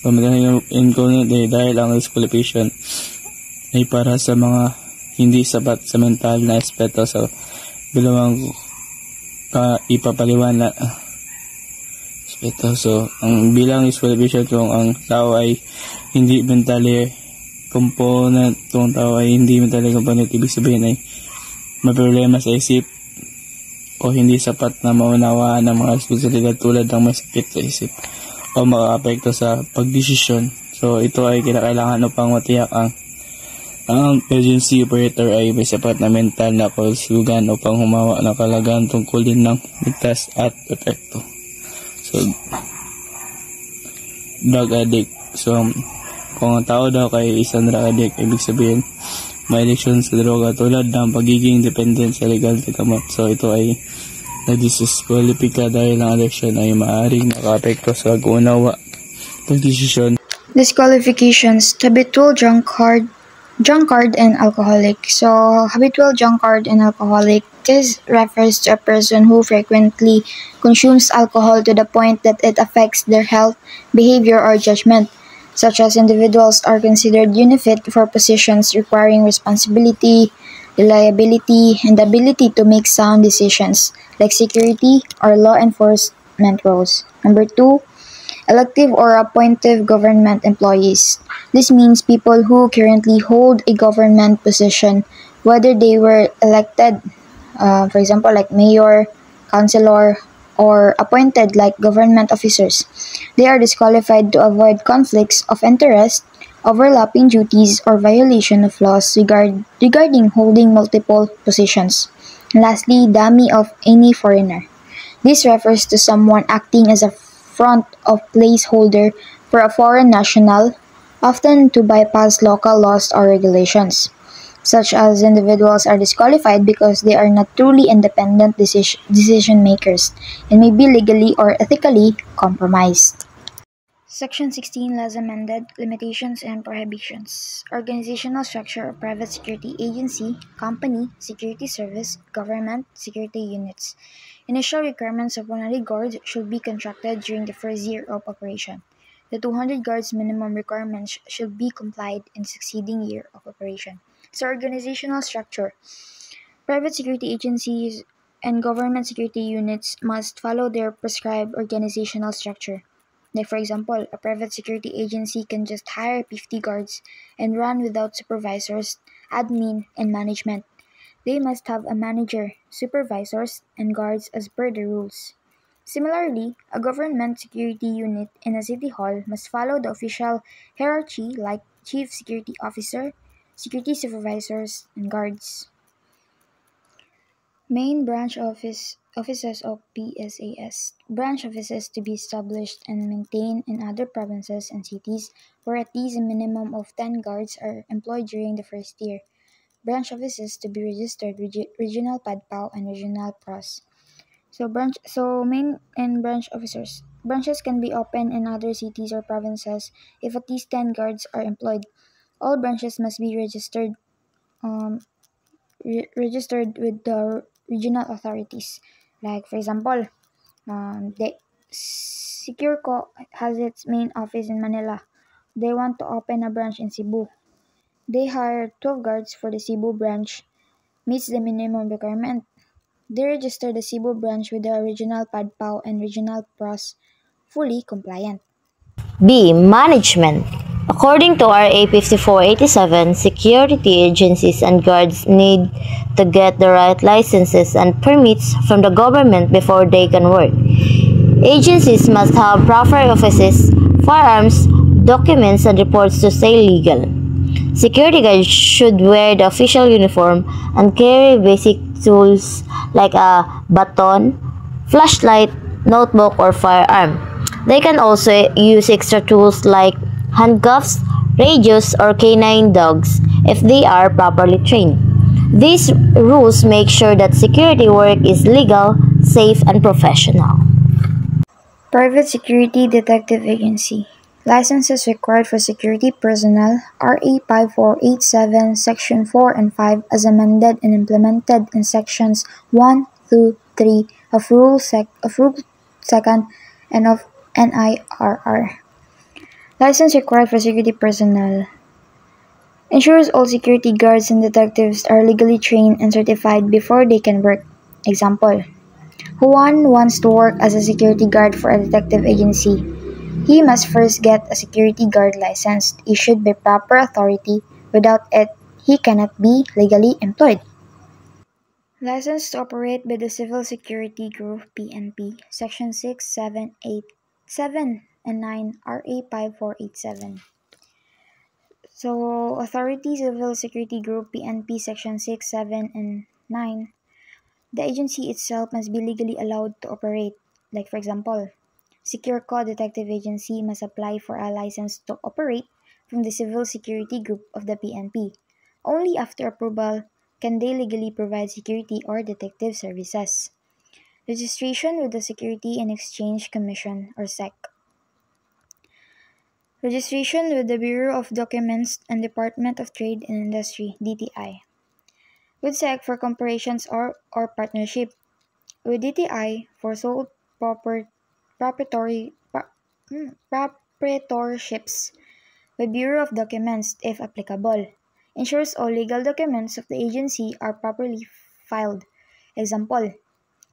mentally component ay dahil ang disqualification ay para sa mga hindi sapat sa mental na aspeto. So, bilawang ipapaliwanag aspeto. So, ang bilang disqualification kung ang tao ay hindi mentally component, ibig sabihin ay may problema sa isip o hindi sapat na maunawaan ng mga responsibilidad tulad ng may sakit sa isip o makaka-apekto sa pagdesisyon. So, ito ay kinakailangan upang matiyak ang Ang agency operator ay may sapat na mental na kalusugan upang humawa ng kalagayan tungkulin ng ligtas at epekto. So, drug addict. So, kung ang tao daw kay isang drug addict, ibig sabihin, may addiction sa droga tulad ng pagiging dependent sa legal na gamot. So, ito ay na-disqualify dahil ang addiction ay maaaring naka-apekto sa pag-unawa, pagdesisyon. Disqualifications: habitual drunkard and alcoholic. So, habitual drunkard and alcoholic, this refers to a person who frequently consumes alcohol to the point that it affects their health, behavior, or judgment. Such as individuals are considered unfit for positions requiring responsibility, reliability, and the ability to make sound decisions, like security or law enforcement roles. Number 2, elective or appointive government employees. This means people who currently hold a government position, whether they were elected, for example, like mayor, councilor, or appointed like government officers. They are disqualified to avoid conflicts of interest, overlapping duties, or violation of laws regarding holding multiple positions. And lastly, dummy of any foreigner. This refers to someone acting as a front of placeholder for a foreign national, often to bypass local laws or regulations. Such as individuals are disqualified because they are not truly independent decision makers and may be legally or ethically compromised. Section 16, as amended, limitations and prohibitions. Organizational structure of private security agency, company, security service, government, security units. Initial requirements of 100 guards should be contracted during the first year of operation. The 200 guards minimum requirements should be complied in the succeeding year of operation. So, organizational structure. Private security agencies and government security units must follow their prescribed organizational structure. Like, for example, a private security agency can just hire 50 guards and run without supervisors, admin, and management. They must have a manager, supervisors, and guards as per the rules. Similarly, a government security unit in a city hall must follow the official hierarchy like chief security officer, security supervisors, and guards. Main branch offices of PSAS. Branch offices to be established and maintained in other provinces and cities where at least a minimum of 10 guards are employed during the first year. Branch offices to be registered regional PADPAO and regional PROS. So main and branch officers. Branches can be opened in other cities or provinces if at least 10 guards are employed. All branches must be um, registered with the regional authorities. Like, for example, the Securco has its main office in Manila. They want to open a branch in Cebu. They hire 12 guards for the Cebu branch, meets the minimum requirement. They register the Cebu branch with the regional PADPAO and regional PROS, fully compliant. B. Management. According to RA 5487, security agencies and guards need to get the right licenses and permits from the government before they can work. Agencies must have proper offices, firearms, documents, and reports to stay legal. Security guards should wear the official uniform and carry basic tools like a baton, flashlight, notebook, or firearm. They can also use extra tools like handcuffs, radios, or canine dogs if they are properly trained. These rules make sure that security work is legal, safe, and professional. Private Security Detective Agency. Licenses required for security personnel, RA 5487, Section 4 and 5, as amended and implemented in Sections 1 through 3 of Rule 2nd and of NIRR. License required for security personnel. Ensures all security guards and detectives are legally trained and certified before they can work. Example: Juan wants to work as a security guard for a detective agency. He must first get a security guard license issued by proper authority. Without it, he cannot be legally employed. License to operate by the Civil Security Group PNP, Section 6, 7, 8, 7, and 9, RA 5487. So, Authority Civil Security Group PNP Section 6, 7, and 9. The agency itself must be legally allowed to operate. Like for example, SecureCo Detective Agency must apply for a license to operate from the Civil Security Group of the PNP. Only after approval can they legally provide security or detective services. Registration with the Security and Exchange Commission or SEC. Registration with the Bureau of Documents and Department of Trade and Industry (DTI). With SEC for corporations or partnership. With DTI for sole proprietorships. With Bureau of Documents if applicable. Ensures all legal documents of the agency are properly filed. Example,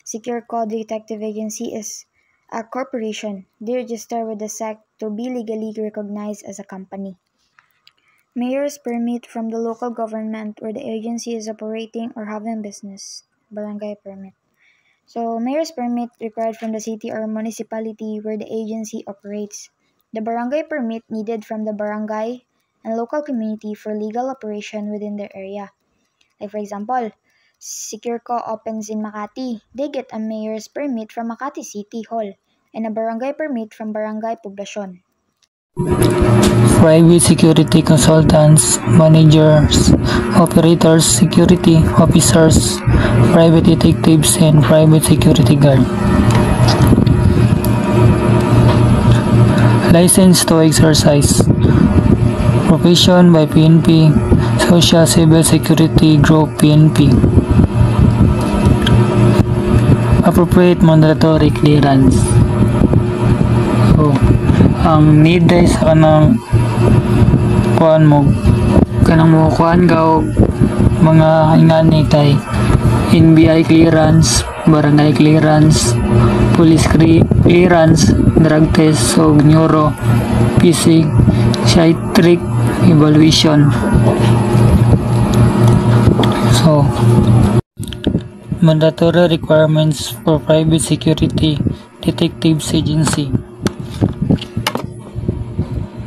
SecureCo Detective Agency is a corporation. They register with the SEC to be legally recognized as a company. Mayor's permit from the local government where the agency is operating or having business. Barangay permit. So, mayor's permit required from the city or municipality where the agency operates. The barangay permit needed from the barangay and local community for legal operation within their area. Like for example, SecureCo opens in Makati. They get a mayor's permit from Makati City Hall and a barangay permit from Barangay Poblacion. Private security consultants, managers, operators, security officers, private detectives, and private security guard. License to exercise. Profession by PNP, Social Civil Security Group PNP. Appropriate mandatory clearance. So, ang need ay sa kanang kuan mo kanang mo kuan gaw mga ingani kay NBI clearance, barangay clearance, police clearance, drug test o neuro, psychiatric evaluation. So, mandatory requirements for private security detectives agency.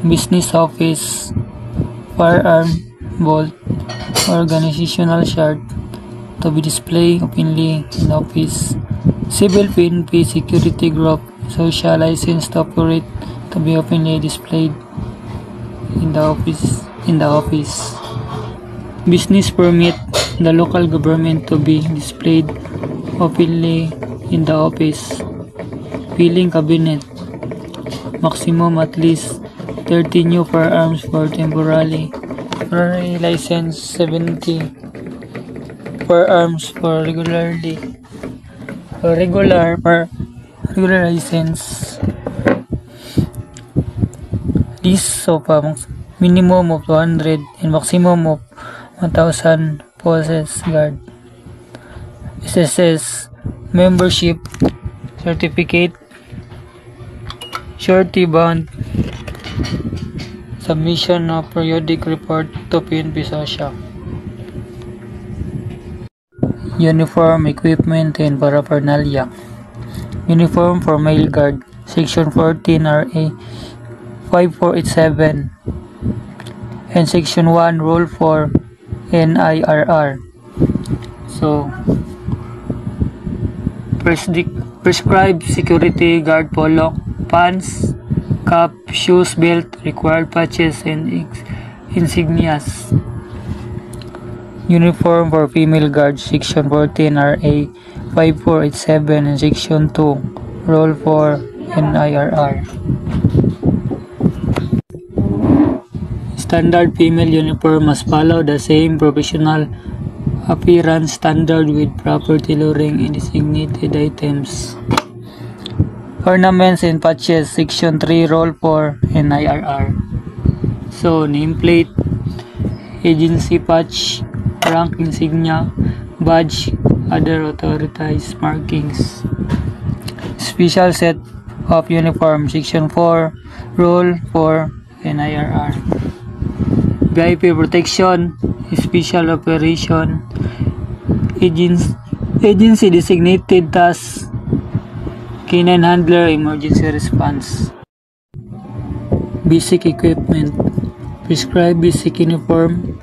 Business office, firearm, vault, organizational chart to be displayed openly in office. Civil PNP security group, social license to operate to be openly displayed in the office. Business permit, the local government to be displayed openly in the office. Filing cabinet, maximum at least 30 new firearms for temporary license, 70 firearms for regular license. List of minimum of 200 and maximum of 1,000 possess guard. SSS membership certificate, surety bond, submission of periodic report to PNP Social. Uniform, equipment, and paraphernalia. Uniform for male guard, Section 14 RA 5487 and Section 1 Rule 4 NIRR. So, prescribed security guard polo, pants, cap, shoes, belt, required patches, and insignias. Uniform for female guard, Section 14 RA 5487 and Section 2 Rule 4 NIRR. Standard female uniform must follow the same professional appearance standard with proper tailoring and designated items. Ornaments and patches, Section 3 Rule 4 NIRR. So, nameplate, agency patch, rank insignia, badge, other authorized markings. Special set of uniform, Section 4 Rule 4 NIRR. VIP protection, special operation, agency designated task, canine handler, emergency response. Basic equipment, prescribed basic uniform,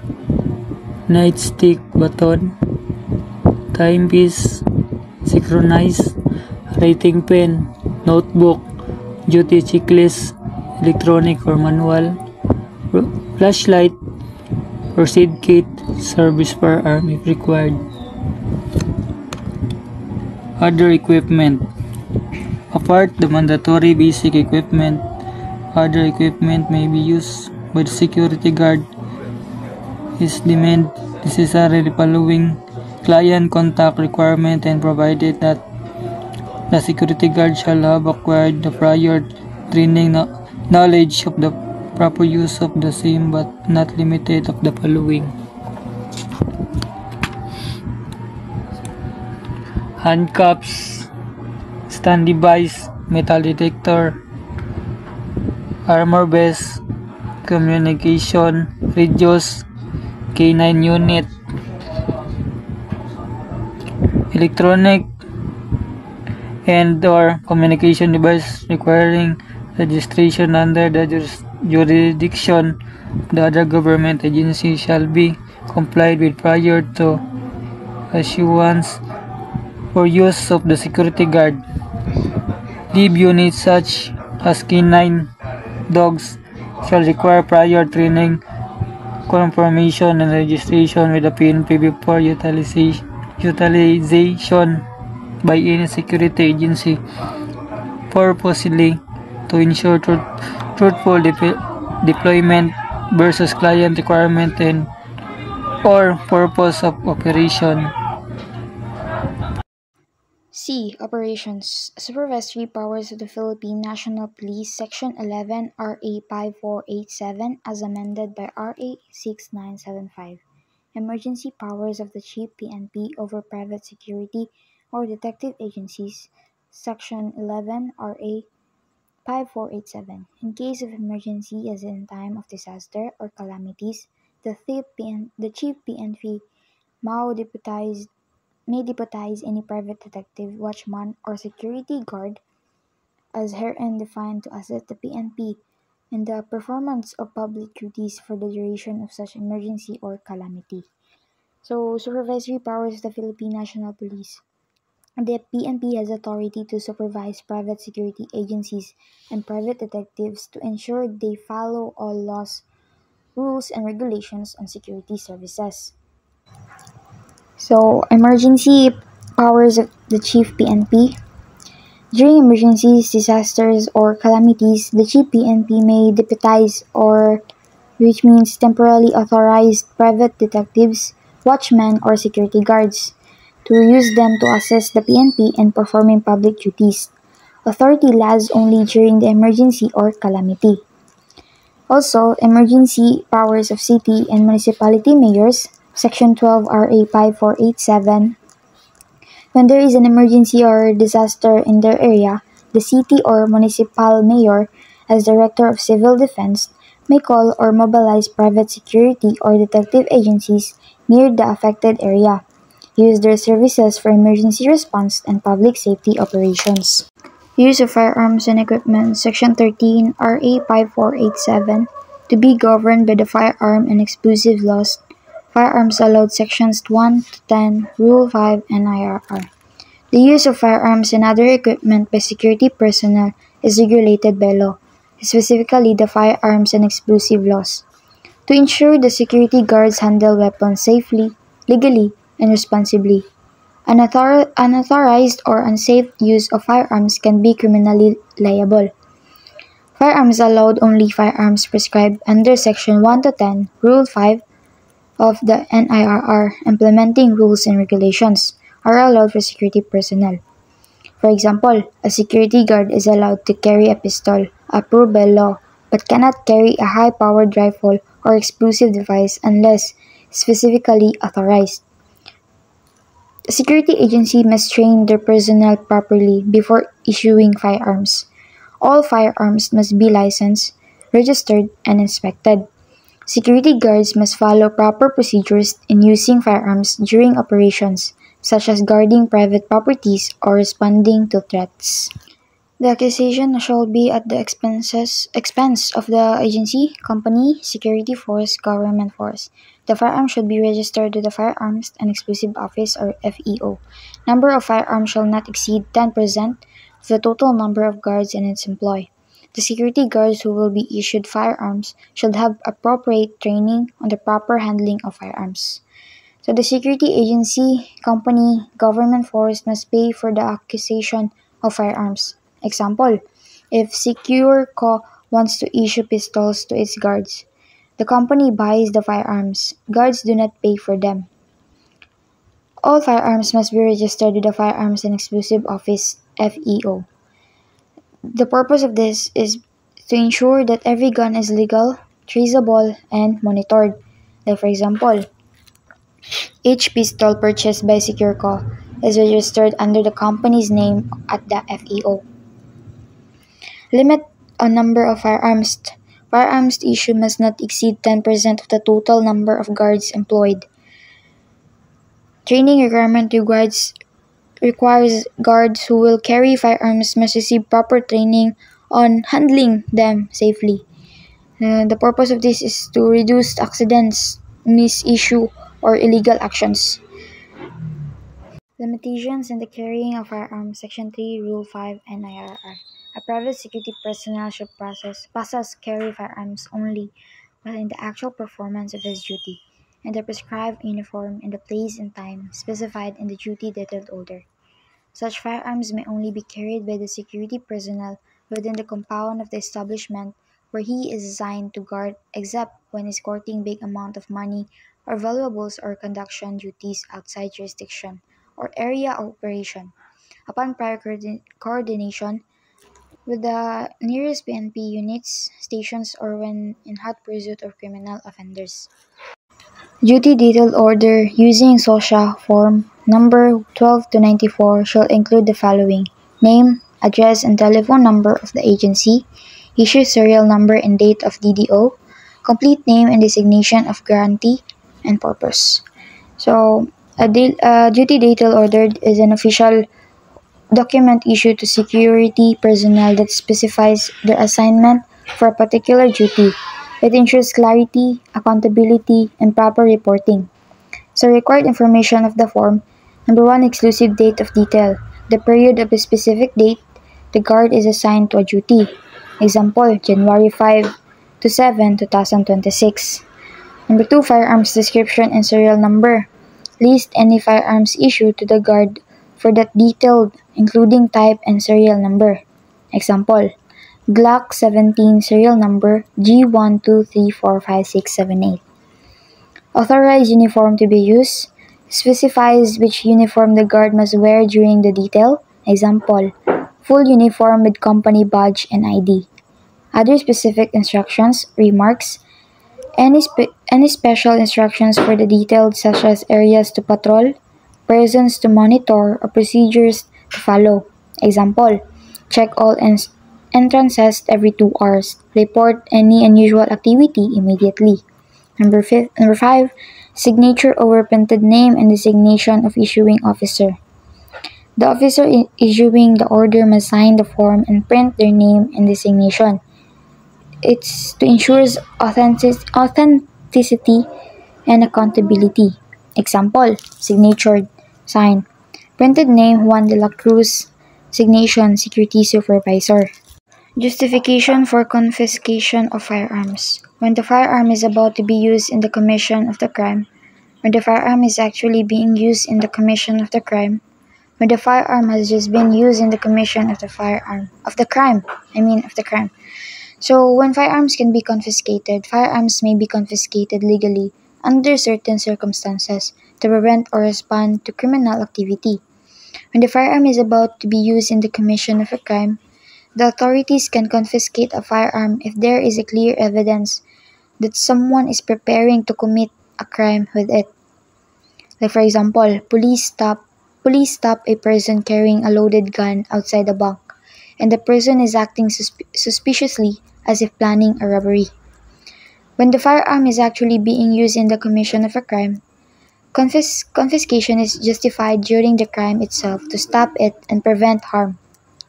nightstick baton, timepiece, synchronized, writing pen, notebook, duty checklist, electronic or manual, flashlight, first aid kit, service firearm if required. Other equipment. Apart the mandatory basic equipment, other equipment may be used by the security guard is deemed necessarily following client contact requirement and provided that the security guard shall have acquired the prior training knowledge of the proper use of the same but not limited of the following. Handcuffs, stand device, metal detector, armor vest, communication, radios, K9 unit, electronic and or communication device requiring registration under the jurisdiction of the other government agency shall be complied with prior to issuance for use of the security guard. Leave units such as K9 dogs shall require prior training, confirmation and registration with the PNP before utilization by any security agency, purposely to ensure truthful deployment versus client requirement and or purpose of operation. C. Operations. Supervisory powers of the Philippine National Police, Section 11, RA 5487, as amended by RA 6975. Emergency powers of the Chief PNP over private security or detective agencies, Section 11, RA 5487. In case of emergency, as in time of disaster or calamities, the Chief PNP may deputize any private detective, watchman, or security guard as herein defined to assist the PNP in the performance of public duties for the duration of such emergency or calamity. So, supervisory powers of the Philippine National Police. The PNP has authority to supervise private security agencies and private detectives to ensure they follow all laws, rules, and regulations on security services. So, emergency powers of the Chief PNP. During emergencies, disasters, or calamities, the Chief PNP may deputize which means temporarily authorized private detectives, watchmen, or security guards to use them to assist the PNP in performing public duties. Authority lasts only during the emergency or calamity. Also, emergency powers of city and municipality mayors, Section 12 RA 5487. When there is an emergency or disaster in their area, the city or municipal mayor, as Director of Civil Defense, may call or mobilize private security or detective agencies near the affected area, use their services for emergency response and public safety operations. Use of firearms and equipment, Section 13 RA 5487, to be governed by the Firearm and Explosive Laws. Firearms allowed, Sections 1 to 10, Rule 5, and IRR. The use of firearms and other equipment by security personnel is regulated by law, specifically the Firearms and Explosive Laws. To ensure the security guards handle weapons safely, legally, and responsibly. Unauthorized or unsafe use of firearms can be criminally liable. Firearms allowed only firearms prescribed under Section 1 to 10, Rule 5 of the NIRR, implementing rules and regulations, are allowed for security personnel. For example, a security guard is allowed to carry a pistol, approved by law, but cannot carry a high-powered rifle or explosive device unless specifically authorized. A security agency must train their personnel properly before issuing firearms. All firearms must be licensed, registered, and inspected. Security guards must follow proper procedures in using firearms during operations, such as guarding private properties or responding to threats. The acquisition shall be at the expense of the agency, company, security force, government force. The firearm should be registered to the Firearms and Explosive Office or FEO. Number of firearms shall not exceed 10% of the total number of guards in its employ. The security guards who will be issued firearms should have appropriate training on the proper handling of firearms. So the security agency, company, government force must pay for the acquisition of firearms. Example, if SecureCo wants to issue pistols to its guards, the company buys the firearms. Guards do not pay for them. All firearms must be registered to the Firearms and Explosive Office (FEO). The purpose of this is to ensure that every gun is legal, traceable, and monitored. Like for example, each pistol purchased by SecureCo is registered under the company's name at the FEO. Limit on number of firearms. Firearms issued must not exceed 10% of the total number of guards employed. Training requirement requires guards who will carry firearms must receive proper training on handling them safely. The purpose of this is to reduce accidents, misissue, or illegal actions. Limitations in the carrying of firearms, Section 3, Rule 5, NIRR. A private security personnel should possess carry firearms only while in the actual performance of his duty, in the prescribed uniform, in the place and time specified in the duty detailed order. Such firearms may only be carried by the security personnel within the compound of the establishment where he is assigned to guard, except when escorting big amount of money or valuables or conduction duties outside jurisdiction or area of operation, upon prior coordination with the nearest PNP units, stations, or when in hot pursuit of criminal offenders. Duty Detailed Order using SOSHA Form Number 12 to 94 shall include the following: name, address, and telephone number of the agency, issue serial number and date of DDO, complete name and designation of grantee, and purpose. So, a Duty Detailed Order is an official document issued to security personnel that specifies their assignment for a particular duty. It ensures clarity, accountability, and proper reporting. So required information of the form: number 1, exclusive date of detail, the period of a specific date the guard is assigned to a duty. Example, January 5 to 7, 2026. Number 2, firearms description and serial number. List any firearms issued to the guard for that detailed, including type and serial number. Example, Glock 17 serial number G123456778. Authorized uniform to be used. Specifies which uniform the guard must wear during the detail. Example, full uniform with company badge and ID. Other specific instructions, remarks, any special instructions for the detailed such as areas to patrol, persons to monitor, or procedures to follow. Example, check all entrances every 2 hours. Report any unusual activity immediately. Number 5, signature over printed name and designation of issuing officer. The officer issuing the order must sign the form and print their name and designation. It's to ensure authenticity and accountability. Example, signature, sign. Printed name, Juan de la Cruz. Signation, security supervisor. Justification for confiscation of firearms. When the firearm is about to be used in the commission of the crime, when the firearm is actually being used in the commission of the crime, when the firearm has just been used in the commission of the crime. So, when firearms can be confiscated, firearms may be confiscated legally under certain circumstances to prevent or respond to criminal activity. When the firearm is about to be used in the commission of a crime, the authorities can confiscate a firearm if there is a clear evidence that someone is preparing to commit a crime with it. Like for example, police stop a person carrying a loaded gun outside a bank, and the person is acting suspiciously as if planning a robbery. When the firearm is actually being used in the commission of a crime, confiscation is justified during the crime itself to stop it and prevent harm.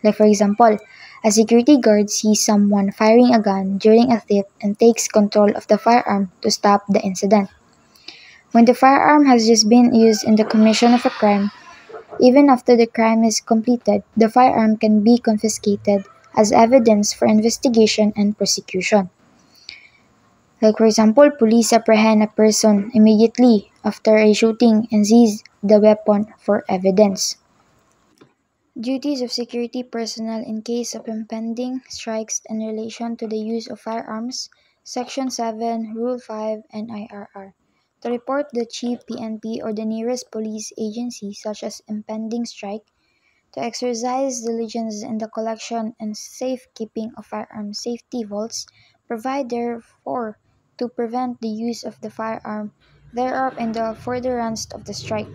Like for example, a security guard sees someone firing a gun during a theft and takes control of the firearm to stop the incident. When the firearm has just been used in the commission of a crime, even after the crime is completed, the firearm can be confiscated as evidence for investigation and prosecution. Like for example, police apprehend a person immediately after a shooting and seize the weapon for evidence. Duties of security personnel in case of impending strikes in relation to the use of firearms, Section 7, Rule 5, and IRR. To report the chief PNP or the nearest police agency such as impending strike, to exercise diligence in the collection and safekeeping of firearm safety vaults, provide therefore to prevent the use of the firearm thereof in the furtherance of the strike.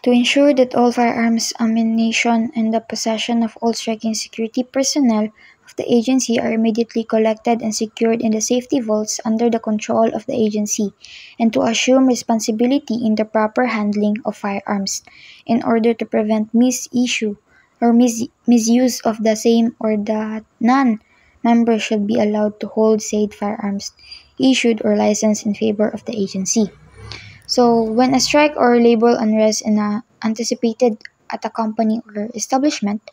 To ensure that all firearms, ammunition, and the possession of all striking security personnel of the agency are immediately collected and secured in the safety vaults under the control of the agency, and to assume responsibility in the proper handling of firearms, in order to prevent misissue or misuse of the same, or that none member should be allowed to hold said firearms issued or licensed in favor of the agency. So, when a strike or labor unrest is anticipated at a company or establishment,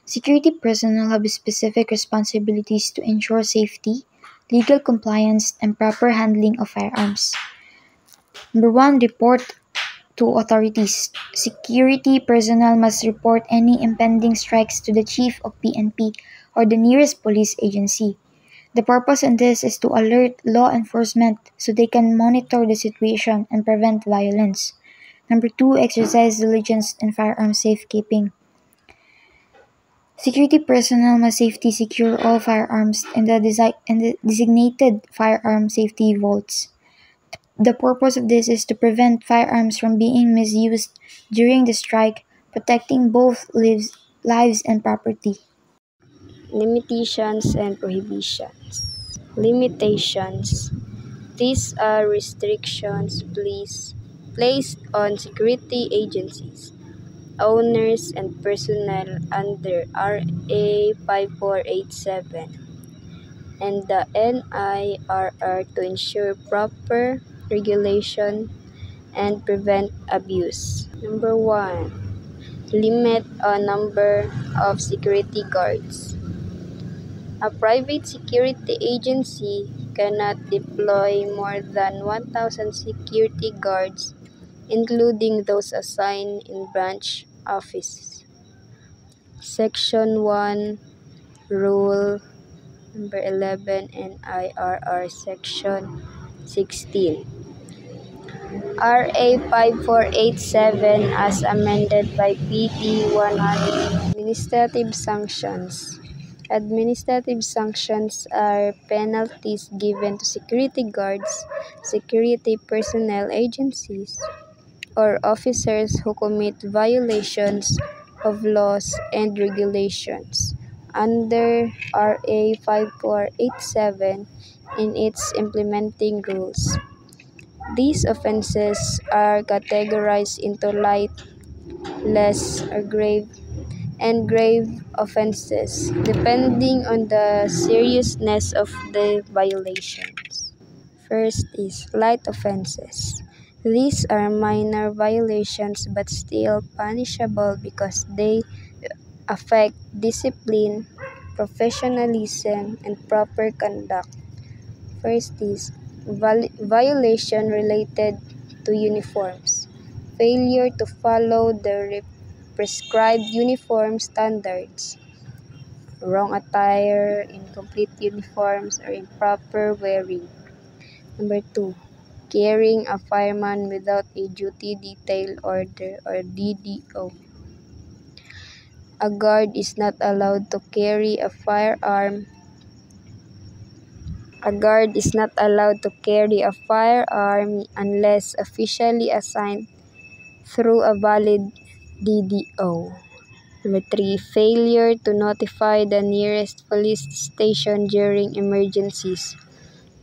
security personnel have specific responsibilities to ensure safety, legal compliance, and proper handling of firearms. Number 1, report to authorities. Security personnel must report any impending strikes to the chief of PNP or the nearest police agency. The purpose in this is to alert law enforcement so they can monitor the situation and prevent violence. Number 2, exercise diligence in firearm safekeeping. Security personnel must safely secure all firearms in the designated firearm safety vaults. The purpose of this is to prevent firearms from being misused during the strike, protecting both lives and property. Limitations and prohibitions. Limitations. These are restrictions placed on security agencies, owners, and personnel under RA 5487 and the NIRR to ensure proper regulation and prevent abuse. Number 1. Limit on number of security guards. A private security agency cannot deploy more than 1,000 security guards, including those assigned in branch offices. Section 1, Rule number 11 and IRR Section 16. RA 5487 as amended by PD 100. Administrative sanctions. Administrative sanctions are penalties given to security guards, security personnel agencies, or officers who commit violations of laws and regulations under RA 5487 in its implementing rules. These offenses are categorized into light, less, or grave, and grave offenses, depending on the seriousness of the violations. First is light offenses. These are minor violations but still punishable because they affect discipline, professionalism, and proper conduct. First is violation related to uniforms. Failure to follow the prescribed uniform standards. Wrong attire, incomplete uniforms, or improper wearing. Number 2. Carrying a fireman without a duty detail order or DDO. A guard is not allowed to carry a firearm. A guard is not allowed to carry a firearm unless officially assigned through a valid DDO. Number 3. Failure to notify the nearest police station during emergencies.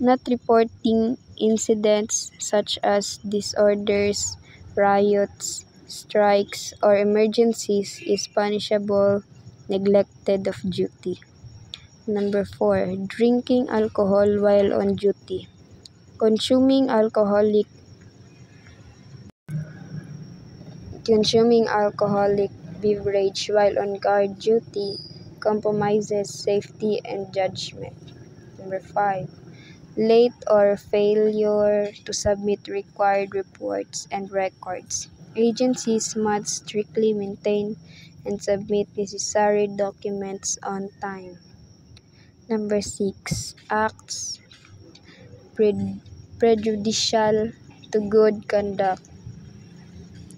Not reporting incidents such as disorders, riots, strikes, or emergencies is punishable neglected of duty. Number 4, drinking alcohol while on duty. Consuming alcoholic beverage while on guard duty compromises safety and judgment. Number 5, late or failure to submit required reports and records. Agencies must strictly maintain and submit necessary documents on time. Number 6, acts prejudicial to good conduct.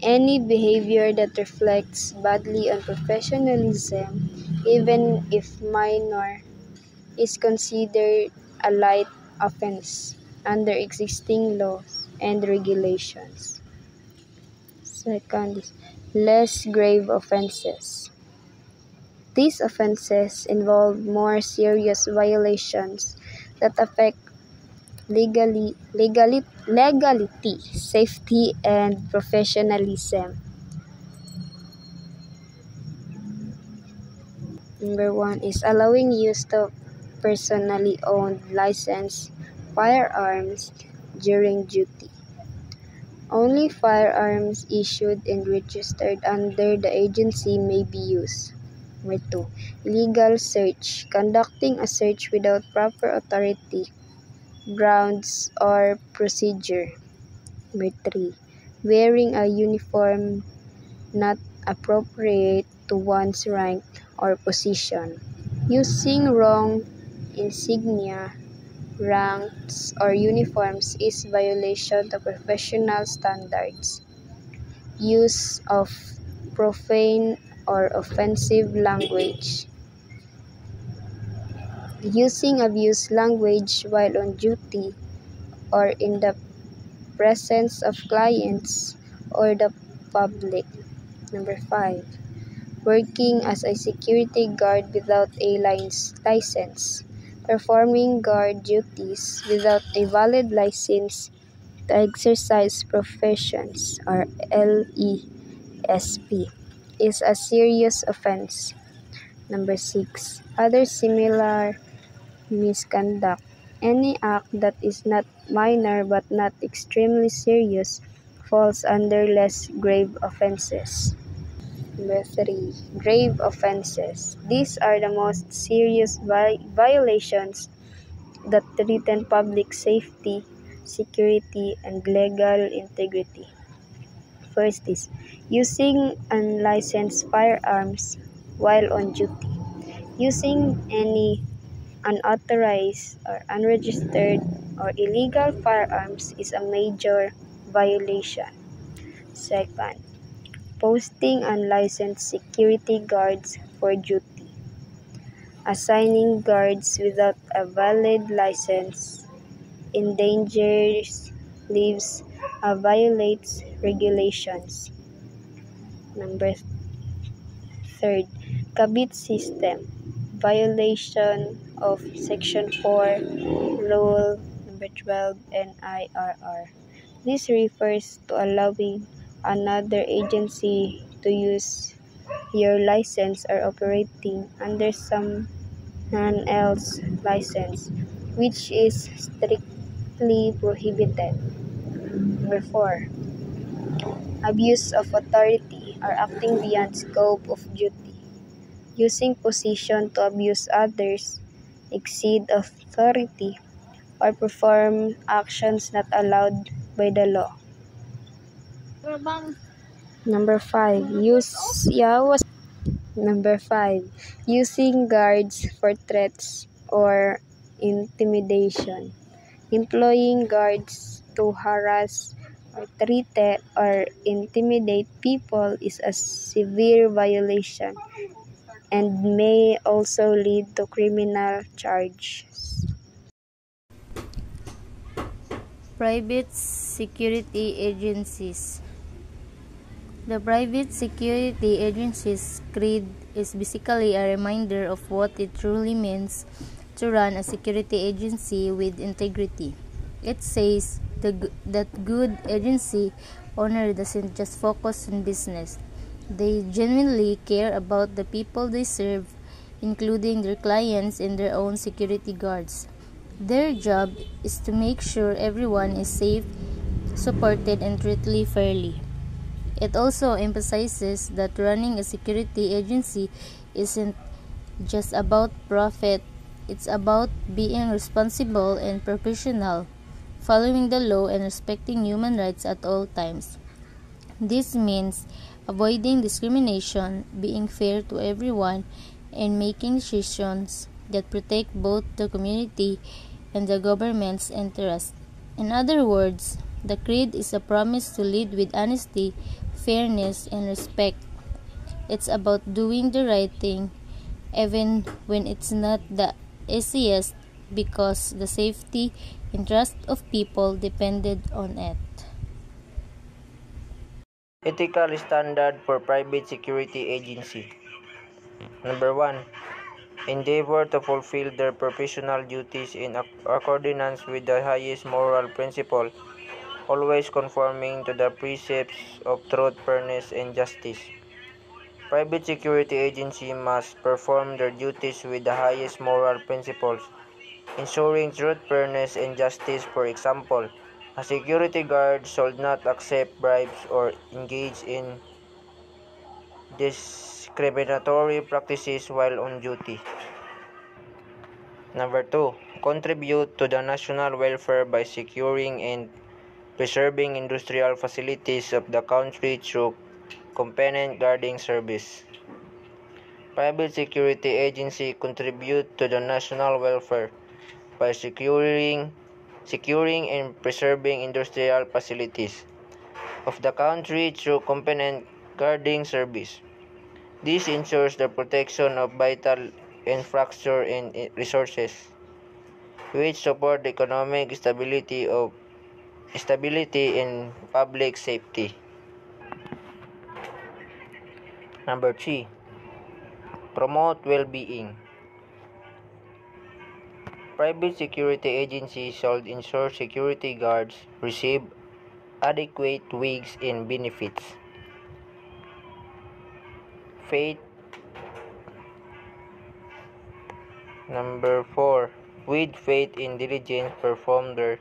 Any behavior that reflects badly on professionalism, even if minor, is considered a light offense under existing laws and regulations. Second is less grave offenses. These offenses involve more serious violations that affect legality, safety, and professionalism. Number 1 is allowing use of personally owned licensed firearms during duty. Only firearms issued and registered under the agency may be used. Number 2, illegal search. Conducting a search without proper authority, grounds, or procedure. Number 3, wearing a uniform not appropriate to one's rank or position. Using wrong insignia, ranks, or uniforms is violation of professional standards. Use of profane or offensive language. Using abused language while on duty or in the presence of clients or the public. Number 5, working as a security guard without a license. Performing guard duties without a valid license to exercise professions or LESP is a serious offense. Number 6, other similar misconduct. Any act that is not minor but not extremely serious falls under less grave offenses. Number 3, grave offenses. These are the most serious violations that threaten public safety, security, and legal integrity. First is using unlicensed firearms while on duty. Using any unauthorized or unregistered or illegal firearms is a major violation. Second, posting unlicensed security guards for duty. Assigning guards without a valid license endangers lives or violates regulations. Number 3, cabit system. Violation of Section 4, Rule number 12 NIRR. This refers to allowing another agency to use your license or operating under someone else's license, which is strictly prohibited. Number 4, abuse of authority or acting beyond scope of duty. Using position to abuse others, exceed authority, or perform actions not allowed by the law. Number 5, using guards for threats or intimidation. Employing guards to harass or threaten or intimidate people is a severe violation and may also lead to criminal charges. Private security agencies. The private security agency's creed is basically a reminder of what it truly means to run a security agency with integrity. It says that good agency owner doesn't just focus on business. They genuinely care about the people they serve, including their clients and their own security guards. Their job is to make sure everyone is safe, supported, and treated fairly. It also emphasizes that running a security agency isn't just about profit, it's about being responsible and professional, following the law and respecting human rights at all times. This means avoiding discrimination, being fair to everyone, and making decisions that protect both the community and the government's interests. In other words, the creed is a promise to lead with honesty, fairness, and respect. It's about doing the right thing, even when it's not the easiest, because the safety and trust of people depended on it. Ethical standard for private security agency. Number 1. Endeavor to fulfill their professional duties in accordance with the highest moral principle, always conforming to the precepts of truth, fairness, and justice. Private security agency must perform their duties with the highest moral principles, ensuring truth, fairness, and justice. For example, a security guard should not accept bribes or engage in discriminatory practices while on duty. Number 2. Contribute to the national welfare by securing and preserving industrial facilities of the country through competent guarding service. Private security agency contribute to the national welfare by securing and preserving industrial facilities of the country through competent guarding service. This ensures the protection of vital infrastructure and resources, which support the economic stability and public safety. Number 3. Promote well-being. Private security agencies should ensure security guards receive adequate wages and benefits. Number 4. With faith and diligence perform their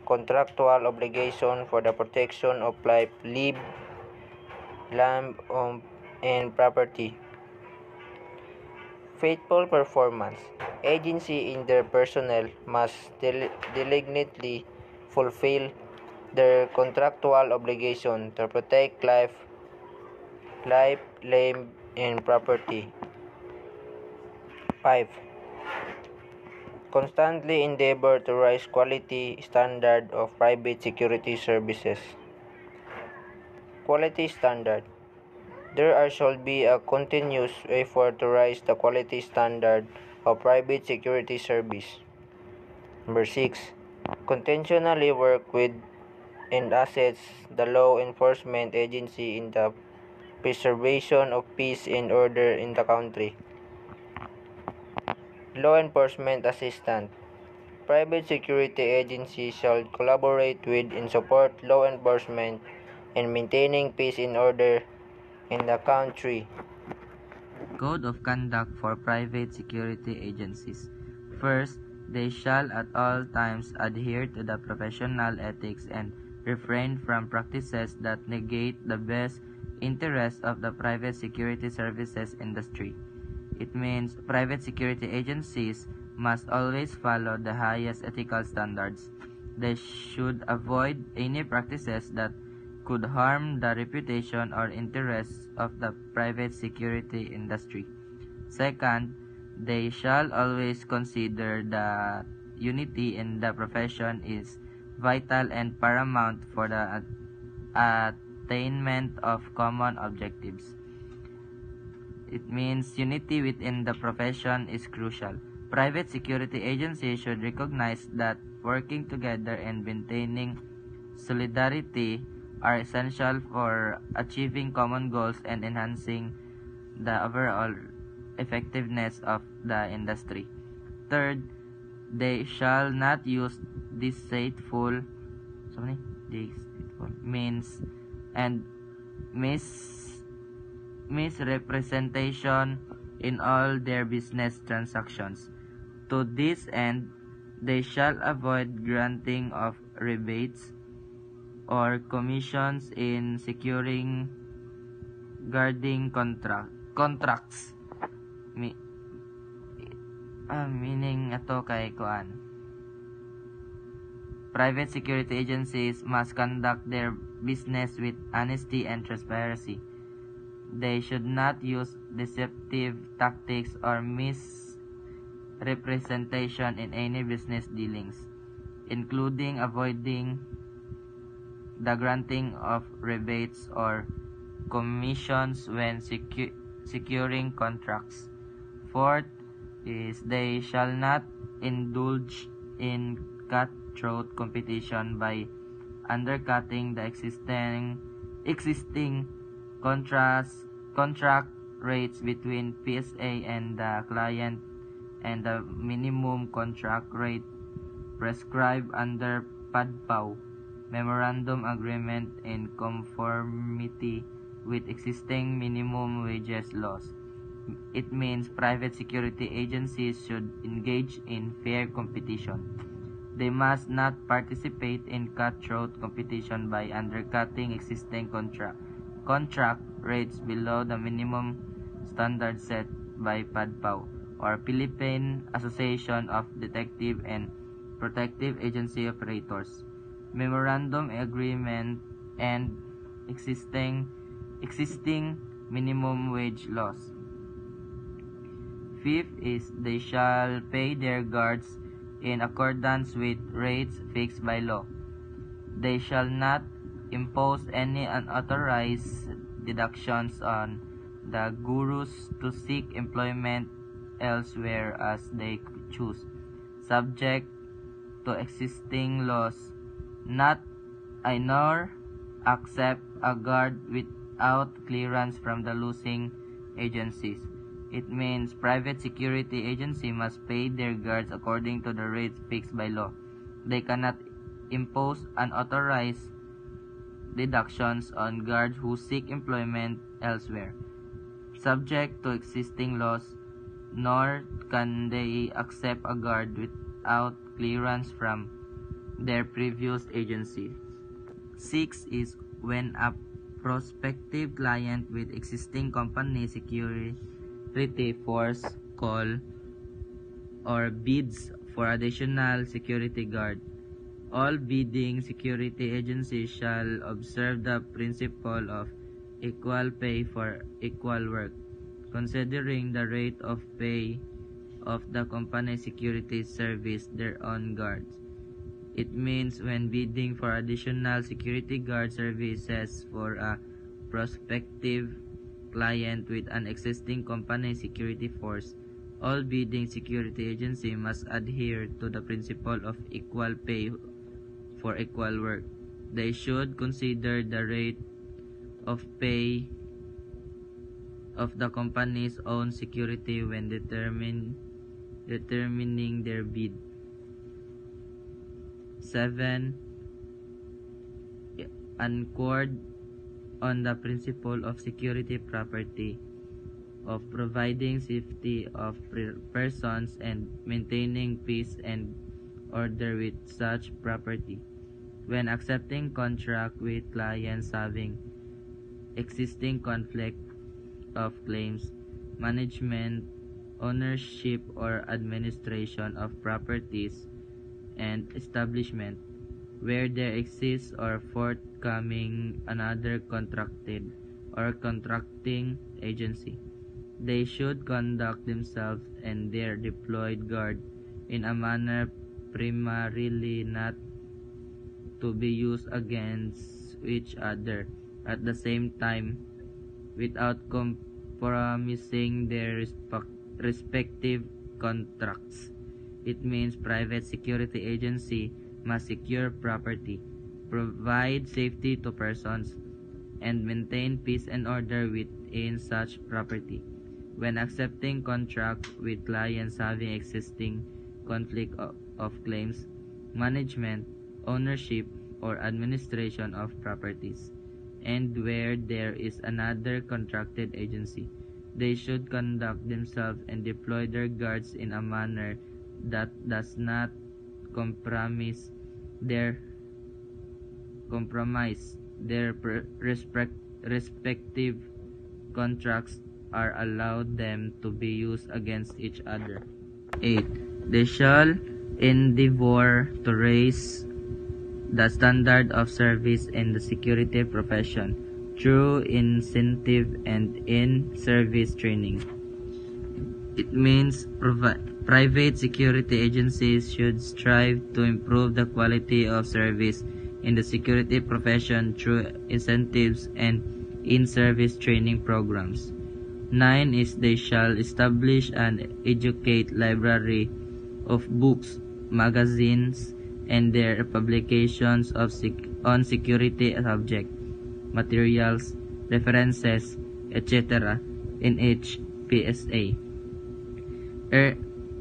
contractual obligation for the protection of life, limb, and property. Faithful performance. Agency and their personnel must diligently fulfill their contractual obligation to protect life, limb, and property. 5. Constantly endeavor to raise quality standard of private security services. Quality standard. There should be a continuous effort to raise the quality standard of private security service. Number 6. Continually work with and assets the law enforcement agency in the preservation of peace and order in the country. Law enforcement assistant. Private security agencies shall collaborate with and support law enforcement in maintaining peace and order in the country. Code of Conduct for Private Security Agencies. First, they shall at all times adhere to the professional ethics and refrain from practices that negate the best interests of the private security services industry. It means private security agencies must always follow the highest ethical standards. They should avoid any practices that could harm the reputation or interests of the private security industry. Second, they shall always consider that unity in the profession is vital and paramount for the attainment of common objectives. It means unity within the profession is crucial. Private security agencies should recognize that working together and maintaining solidarity are essential for achieving common goals and enhancing the overall effectiveness of the industry. Third, they shall not use deceitful means and misrepresentation in all their business transactions. To this end, they shall avoid granting of rebates or commissions in securing guarding contracts. Meaning ato kay kuan. Private security agencies must conduct their business with honesty and transparency. They should not use deceptive tactics or misrepresentation in any business dealings, including avoiding the granting of rebates or commissions when securing contracts. Fourth is they shall not indulge in cutthroat competition by undercutting the existing contract rates between PSA and the client and the minimum contract rate prescribed under PADPAW Memorandum Agreement in conformity with existing minimum wages laws. It means private security agencies should engage in fair competition. They must not participate in cutthroat competition by undercutting existing contract rates below the minimum standard set by PADPAW or Philippine Association of Detective and Protective Agency Operators, Memorandum Agreement, and existing minimum wage laws. Fifth is they shall pay their guards in accordance with rates fixed by law. They shall not impose any unauthorized deductions on the gurus to seek employment elsewhere as they choose, subject to existing laws, nor accept a guard without clearance from the losing agencies. It means private security agency must pay their guards according to the rates fixed by law. They cannot impose unauthorized deductions on guards who seek employment elsewhere, subject to existing laws, nor can they accept a guard without clearance from their previous agency. 6 is when a prospective client with existing company security force call or bids for additional security guard. All bidding security agencies shall observe the principle of equal pay for equal work, considering the rate of pay of the company security service their own guards. It means when bidding for additional security guard services for a prospective client with an existing company security force, all bidding security agency must adhere to the principle of equal pay for equal work. They should consider the rate of pay of the company's own security when determining their bid. 7. Anchored on the principle of security property, of providing safety of persons and maintaining peace and order with such property. When accepting contract with clients having existing conflict of claims, management, ownership or administration of properties and establishment, where there exists or forthcoming another contracted or contracting agency, they should conduct themselves and their deployed guard in a manner primarily not to be used against each other at the same time without compromising their respective contracts. It means private security agency must secure property, provide safety to persons, and maintain peace and order within such property. When accepting contracts with clients having existing conflict of claims, management, ownership, or administration of properties, and where there is another contracted agency. They should conduct themselves and deploy their guards in a manner that does not compromise their respective contracts are allowed them to be used against each other. 8. They shall endeavor to raise the standard of service in the security profession through incentive and in-service training. It means private security agencies should strive to improve the quality of service in the security profession through incentives and in-service training programs. 9 is they shall establish and educate library of books, magazines, and their publications on security subject, materials, references, etc. in each PSA.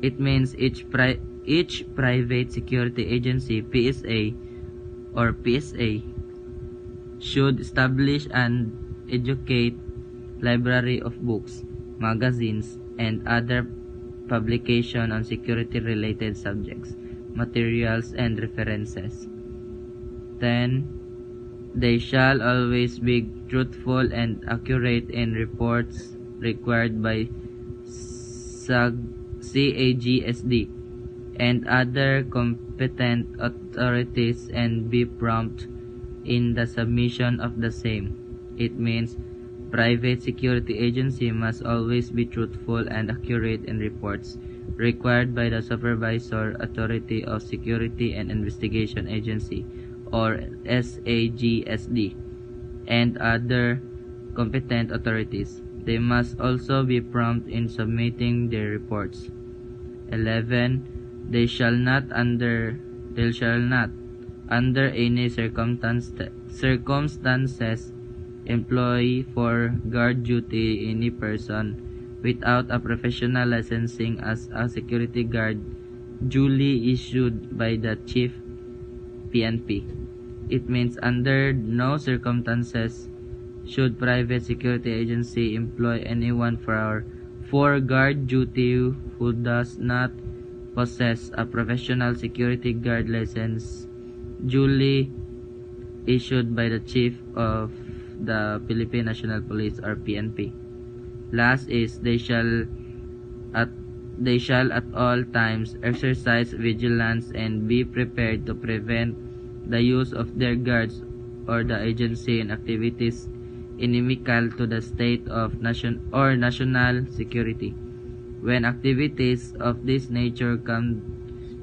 It means each private security agency, PSA or PSA, should establish and educate library of books, magazines, and other publication on security-related subjects, materials, and references. 10. They shall always be truthful and accurate in reports required by CAGSD and other competent authorities and be prompt in the submission of the same. It means private security agency must always be truthful and accurate in reports required by the Supervisor Authority of Security and Investigation Agency or SAGSD and other competent authorities. They must also be prompt in submitting their reports. 11. They shall not under any circumstances employ for guard duty any person without a professional licensing as a security guard duly issued by the Chief PNP. It means under no circumstances should private security agency employ anyone for guard duty who does not possess a professional security guard license duly issued by the Chief of the Philippine National Police or PNP. Last is they shall at all times exercise vigilance and be prepared to prevent the use of their guards or the agency in activities inimical to the state of national security. When activities of this nature come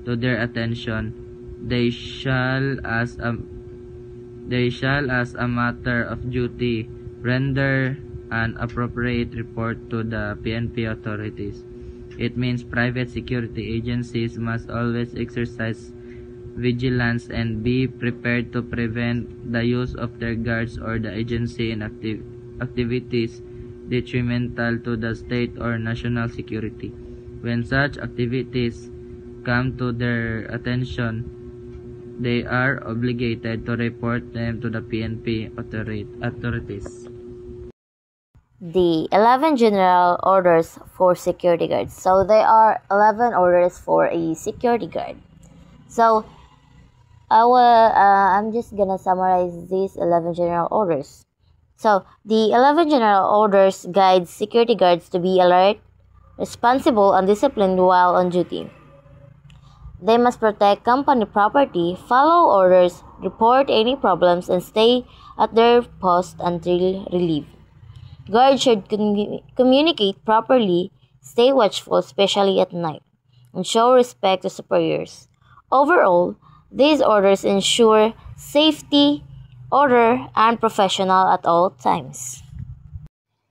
to their attention, they shall as a matter of duty render an appropriate report to the PNP authorities. It means private security agencies must always exercise vigilance and be prepared to prevent the use of their guards or the agency in activities detrimental to the state or national security. When such activities come to their attention, they are obligated to report them to the PNP authorities. The 11 general orders for security guards. So there are 11 orders for a security guard. So I'm just gonna summarize these 11 general orders. So the 11 general orders guide security guards to be alert, responsible, and disciplined while on duty. They must protect company property, follow orders, report any problems, and stay at their post until relieved. Guards should communicate properly, stay watchful, especially at night, and show respect to superiors. Overall, these orders ensure safety, order, and professional at all times.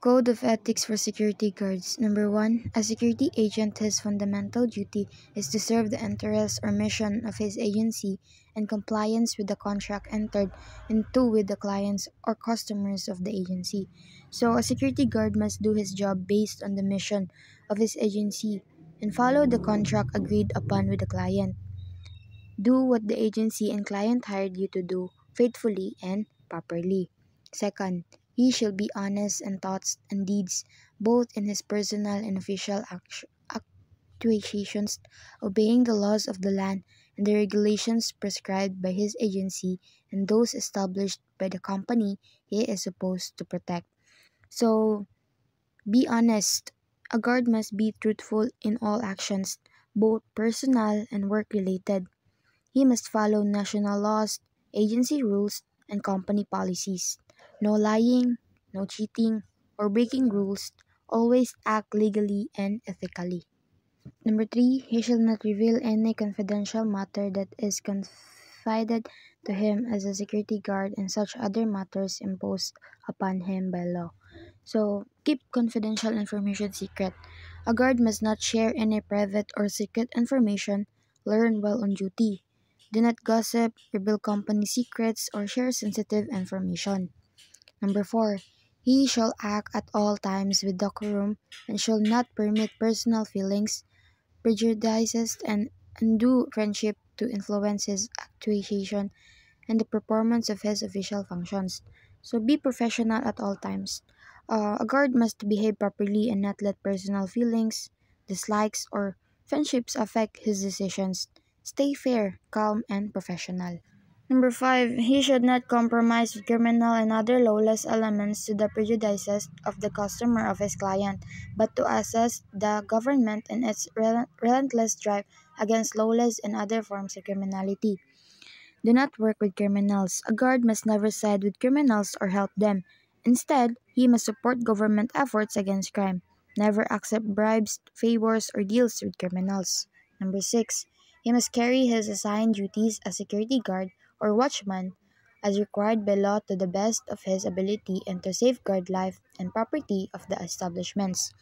Code of Ethics for Security Guards. Number 1. A security agent, his fundamental duty is to serve the interests or mission of his agency in compliance with the contract entered into with the clients or customers of the agency. So, a security guard must do his job based on the mission of his agency and follow the contract agreed upon with the client. Do what the agency and client hired you to do faithfully and properly. Second, he shall be honest in thoughts and deeds, both in his personal and official actuations, obeying the laws of the land and the regulations prescribed by his agency and those established by the company he is supposed to protect. So, be honest. A guard must be truthful in all actions, both personal and work related. He must follow national laws, agency rules, and company policies. No lying, no cheating, or breaking rules. Always act legally and ethically. Number 3, he shall not reveal any confidential matter that is confided to him as a security guard and such other matters imposed upon him by law. So, keep confidential information secret. A guard must not share any private or secret information learned while on duty. Do not gossip, reveal company secrets, or share sensitive information. Number 4, he shall act at all times with decorum and shall not permit personal feelings, prejudices, and undue friendship to influence his actuation and the performance of his official functions. So be professional at all times. A guard must behave properly and not let personal feelings, dislikes, or friendships affect his decisions. Stay fair, calm, and professional. Number 5, he should not compromise with criminal and other lawless elements to the prejudices of the customer of his client, but to assist the government in its relentless drive against lawless and other forms of criminality. Do not work with criminals. A guard must never side with criminals or help them. Instead, he must support government efforts against crime. Never accept bribes, favors, or deals with criminals. Number 6, he must carry his assigned duties as security guard or watchman as required by law to the best of his ability and to safeguard life and property of the establishments.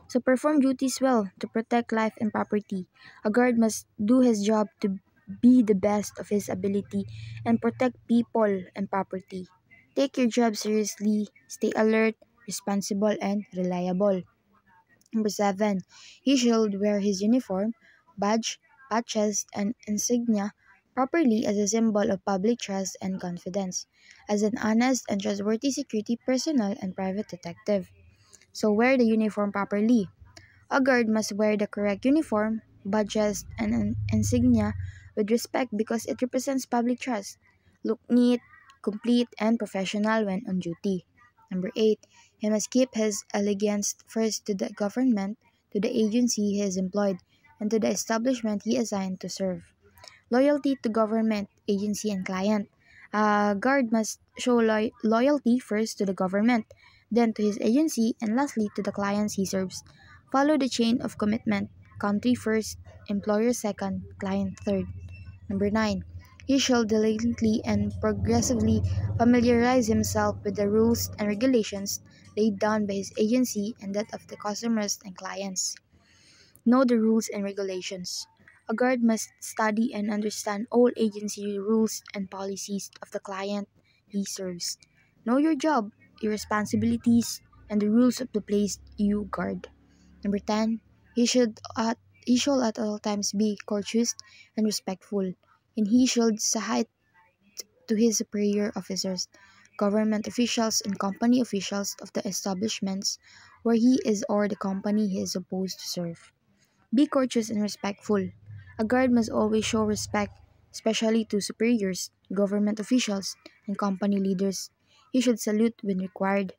So perform duties well to protect life and property. A guard must do his job to be the best of his ability and protect people and property. Take your job seriously, stay alert, responsible, and reliable. Number 7, he should wear his uniform, badge, patches, and insignia properly as a symbol of public trust and confidence, as an honest and trustworthy security personnel and private detective. So wear the uniform properly. A guard must wear the correct uniform, badges, and insignia with respect because it represents public trust. Look neat, complete, and professional when on duty. Number 8, he must keep his allegiance first to the government, to the agency he is employed, and to the establishment he is assigned to serve. Loyalty to government, agency, and client. A guard must show loyalty first to the government, then to his agency, and lastly to the clients he serves. Follow the chain of commitment. Country first, employer second, client third. Number 9, he shall diligently and progressively familiarize himself with the rules and regulations laid down by his agency and that of the customers and clients. Know the rules and regulations. A guard must study and understand all agency rules and policies of the client he serves. Know your job, your responsibilities, and the rules of the place you guard. Number 10, he shall at all times be courteous and respectful, and he should submit to his superior officers, government officials, and company officials of the establishments where he is or the company he is supposed to serve. Be courteous and respectful. A guard must always show respect, especially to superiors, government officials, and company leaders. He should salute when required.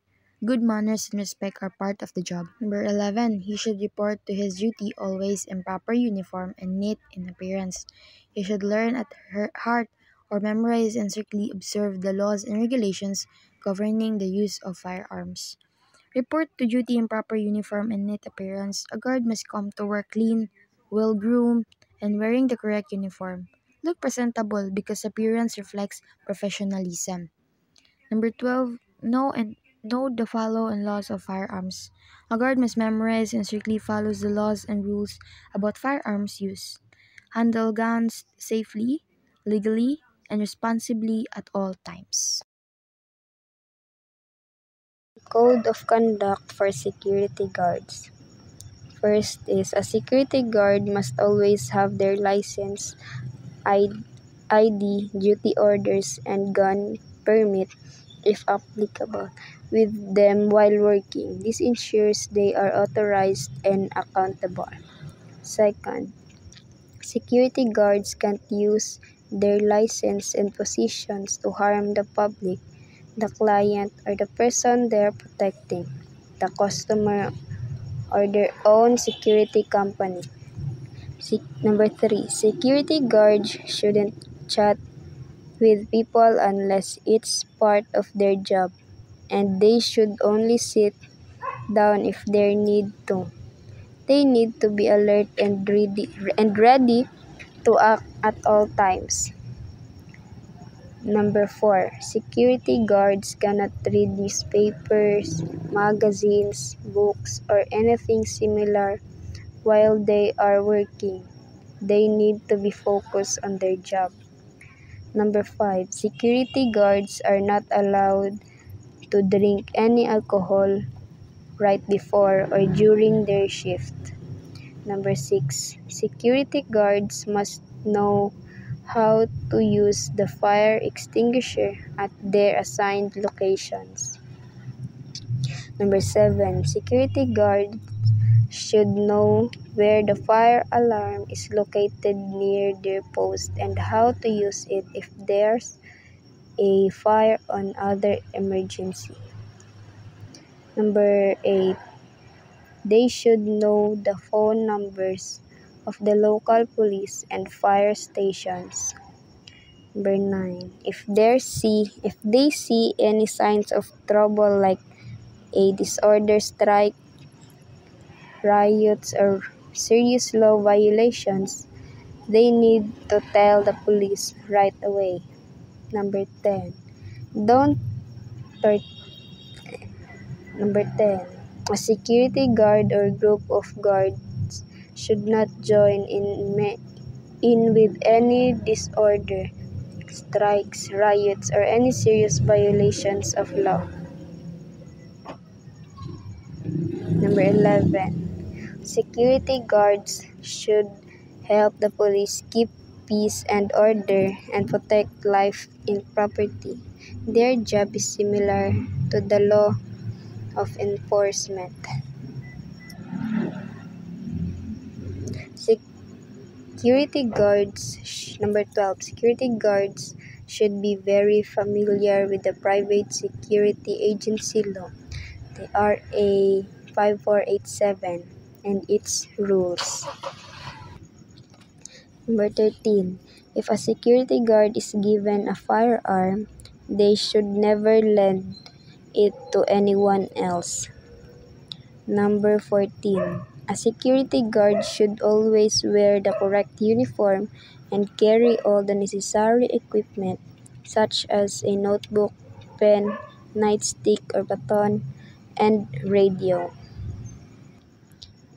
Good manners and respect are part of the job. Number 11, he should report to his duty always in proper uniform and neat in appearance. He should learn at heart or memorize and strictly observe the laws and regulations governing the use of firearms. Report to duty in proper uniform and neat appearance. A guard must come to work clean, well-groomed, and wearing the correct uniform. Look presentable because appearance reflects professionalism. Number 12, know the follow and laws of firearms. A guard must memorize and strictly follows the laws and rules about firearms use. Handle guns safely, legally, and responsibly at all times. Code of conduct for security guards. First is a security guard must always have their license, ID, duty orders, and gun permit if applicable, with them while working. This ensures they are authorized and accountable. Second, security guards can't use their license and positions to harm the public, the client, or the person they are protecting, the customer, or their own security company. Number 3, security guards shouldn't chat with people unless it's part of their job, and they should only sit down if they need to. They need to be alert and ready to act at all times. Number 4, security guards cannot read newspapers, magazines, books, or anything similar while they are working. They need to be focused on their job. Number 5, security guards are not allowed to drink any alcohol right before or during their shift. Number 6, security guards must know how to use the fire extinguisher at their assigned locations. Number 7, security guards should know where the fire alarm is located near their post and how to use it if there's a fire or other emergency. Number 8, they should know the phone numbers of the local police and fire stations. Number 9, if they see any signs of trouble like a disorder strike, riots, or serious law violations, they need to tell the police right away. Number 10, don't tor- Number 10, a security guard or group of guards should not join in with any disorder, strikes, riots, or any serious violations of law. Number 11, security guards should help the police keep peace and order and protect life and property. Their job is similar to the law of enforcement. Number 12, security guards should be very familiar with the Private Security Agency law, the RA 5487, and its rules. Number 13, if a security guard is given a firearm, they should never lend it to anyone else. Number 14, a security guard should always wear the correct uniform and carry all the necessary equipment such as a notebook, pen, nightstick or baton, and radio.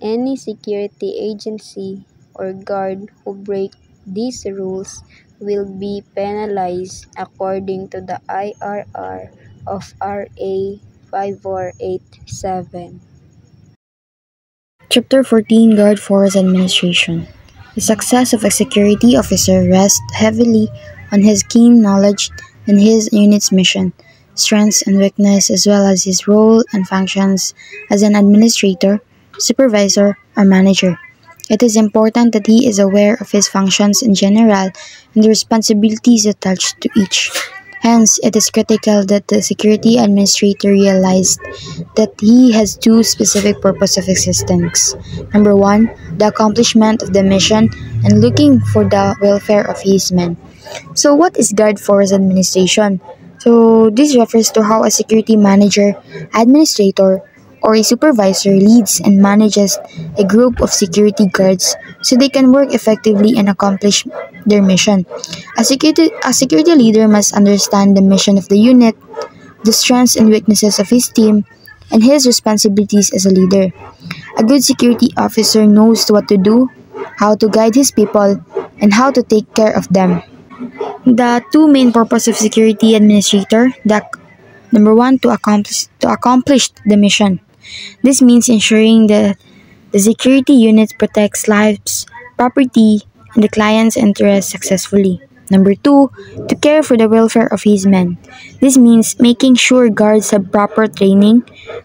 Any security agency or guard who break these rules will be penalized according to the IRR of RA 5487. Chapter 14, Guard Force Administration. The success of a security officer rests heavily on his keen knowledge and his unit's mission, strengths and weakness, as well as his role and functions as an administrator, supervisor, or manager. It is important that he is aware of his functions in general and the responsibilities attached to each. Hence, it is critical that the security administrator realize that he has two specific purposes of existence. Number 1, the accomplishment of the mission and looking for the welfare of his men. So, what is Guard Force Administration? So, this refers to how a security manager, administrator, or a supervisor leads and manages a group of security guards so they can work effectively and accomplish their mission. A security leader must understand the mission of the unit, the strengths and weaknesses of his team, and his responsibilities as a leader. A good security officer knows what to do, how to guide his people, and how to take care of them. The two main purposes of security administrator, number 1, to accomplish the mission. This means ensuring that the security unit protects lives, property, and the client's interests successfully. Number 2, to care for the welfare of his men. This means making sure guards have proper training,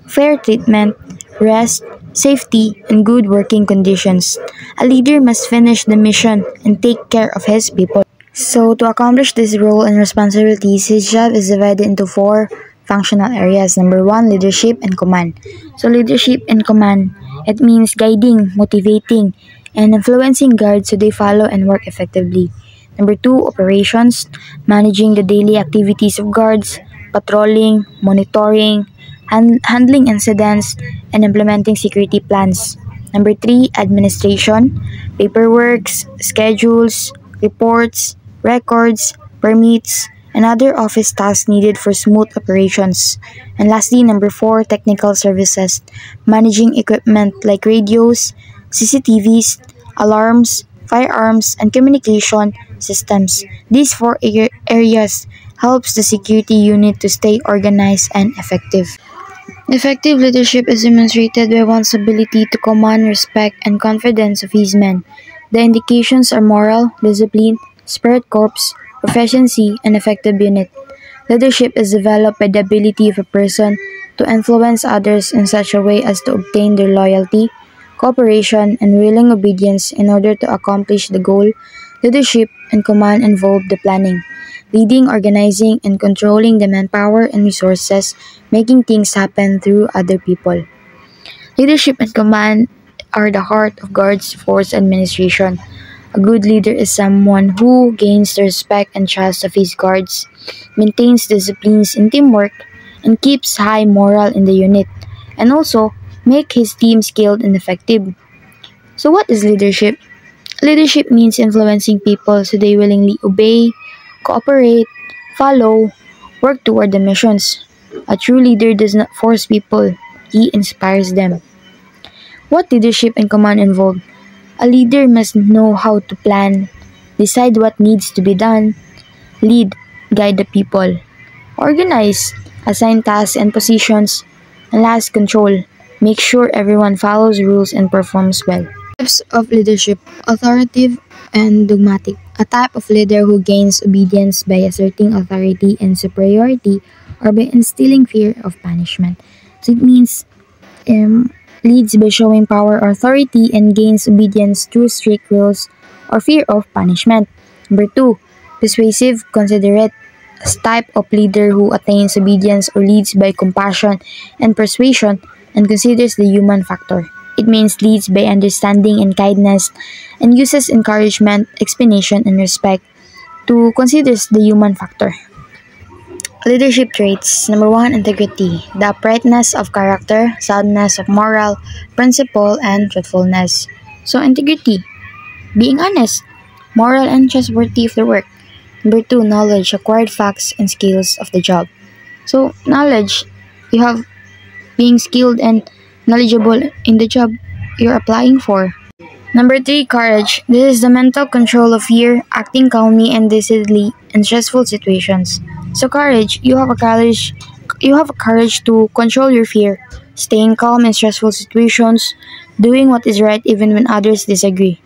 fair treatment, rest, safety, and good working conditions. A leader must finish the mission and take care of his people. So, to accomplish this role and responsibilities, his job is divided into 4 functional areas. Number 1, leadership and command. So, leadership and command, it means guiding, motivating, and influencing guards so they follow and work effectively. Number 2, operations, managing the daily activities of guards, patrolling, monitoring, handling incidents, and implementing security plans. Number 3, administration, paperwork, schedules, reports, records, permits, and other office tasks needed for smooth operations. And lastly, number 4, technical services, managing equipment like radios, CCTVs, alarms, firearms, and communication systems. These 4 areas helps the security unit to stay organized and effective. Effective leadership is demonstrated by one's ability to command respect and confidence of his men. The indications are moral, discipline, spirit corps, proficiency, and effective unit. Leadership is developed by the ability of a person to influence others in such a way as to obtain their loyalty, cooperation, and willing obedience in order to accomplish the goal. Leadership and command involve the planning, leading, organizing, and controlling the manpower and resources, making things happen through other people. Leadership and command are the heart of Guards Force administration. A good leader is someone who gains the respect and trust of his guards, maintains disciplines in teamwork, and keeps high morale in the unit, and also make his team skilled and effective. So what is leadership? Leadership means influencing people so they willingly obey, cooperate, follow, work toward the missions. A true leader does not force people, he inspires them. What leadership and command involve? A leader must know how to plan, decide what needs to be done, lead, guide the people, organize, assign tasks and positions, and last, control, make sure everyone follows rules and performs well. Types of leadership: authoritative and dogmatic. A type of leader who gains obedience by asserting authority and superiority or by instilling fear of punishment. So it means leads by showing power or authority and gains obedience through strict rules or fear of punishment. Number 2, persuasive, considerate. A type of leader who attains obedience or leads by compassion and persuasion and considers the human factor. It means leads by understanding and kindness and uses encouragement, explanation, and respect to considers the human factor. Leadership traits. Number 1, integrity. The uprightness of character, soundness of moral, principle, and truthfulness. So, integrity. Being honest, moral, and trustworthy of the work. Number 2, knowledge. Acquired facts and skills of the job. So, knowledge. You have being skilled and knowledgeable in the job you're applying for. Number 3, courage. This is the mental control of fear, acting calmly and decidedly in stressful situations. So courage, you have a courage to control your fear, staying calm in stressful situations, doing what is right even when others disagree.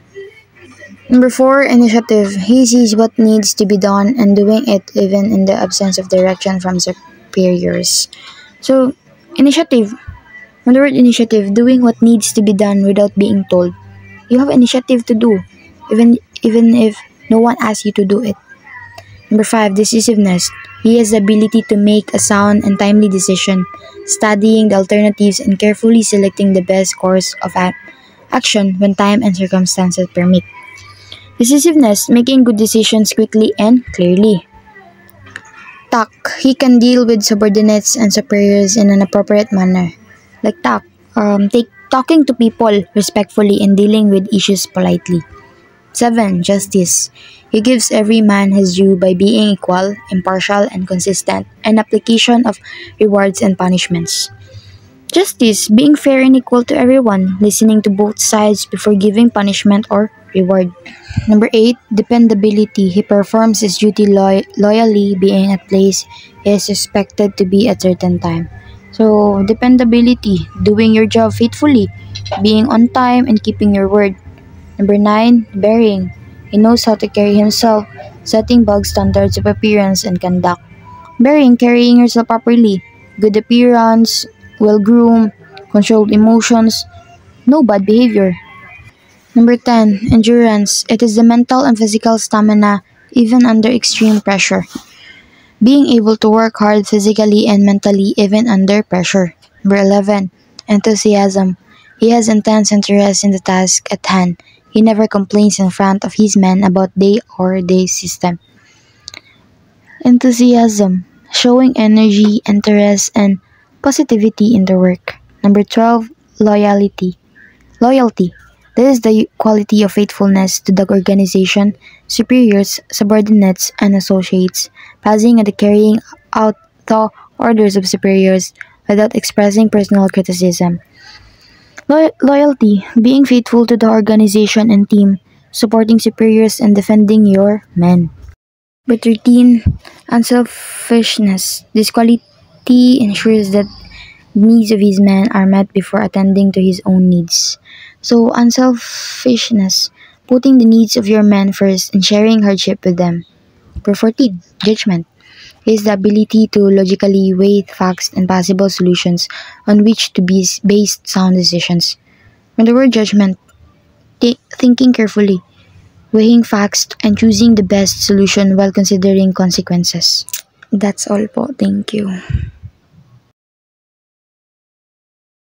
Number 4, initiative. He sees what needs to be done and doing it even in the absence of direction from superiors. So, initiative. From the word initiative, doing what needs to be done without being told. You have initiative to do, even if no one asks you to do it. Number 5, decisiveness. He has the ability to make a sound and timely decision, studying the alternatives and carefully selecting the best course of action when time and circumstances permit. Decisiveness, making good decisions quickly and clearly. Tact. He can deal with subordinates and superiors in an appropriate manner. Like tact, talking to people respectfully and dealing with issues politely. 7, justice. He gives every man his due by being equal, impartial, and consistent in application of rewards and punishments. Justice, being fair and equal to everyone, listening to both sides before giving punishment or reward. Number 8, dependability. He performs his duty loyally, being at place he is expected to be at certain time. So, dependability, doing your job faithfully, being on time and keeping your word. Number 9, bearing. He knows how to carry himself, setting bog standards of appearance and conduct. Bearing, carrying yourself properly, good appearance, well-groomed, controlled emotions, no bad behavior. Number 10, endurance. It is the mental and physical stamina even under extreme pressure. Being able to work hard physically and mentally even under pressure. Number 11, enthusiasm. He has intense interest in the task at hand. He never complains in front of his men about day system. Enthusiasm, showing energy, interest, and positivity in the work. Number 12, loyalty. Loyalty. This is the quality of faithfulness to the organization, superiors, subordinates, and associates, passing and carrying out the orders of superiors without expressing personal criticism. Loyalty, being faithful to the organization and team, supporting superiors and defending your men. Number 13, unselfishness. This quality ensures that needs of his men are met before attending to his own needs. So, unselfishness, putting the needs of your men first and sharing hardship with them. Number 14, judgment, is the ability to logically weigh facts and possible solutions on which to be based sound decisions. From the word judgment, thinking carefully, weighing facts and choosing the best solution while considering consequences. That's all po. Thank you.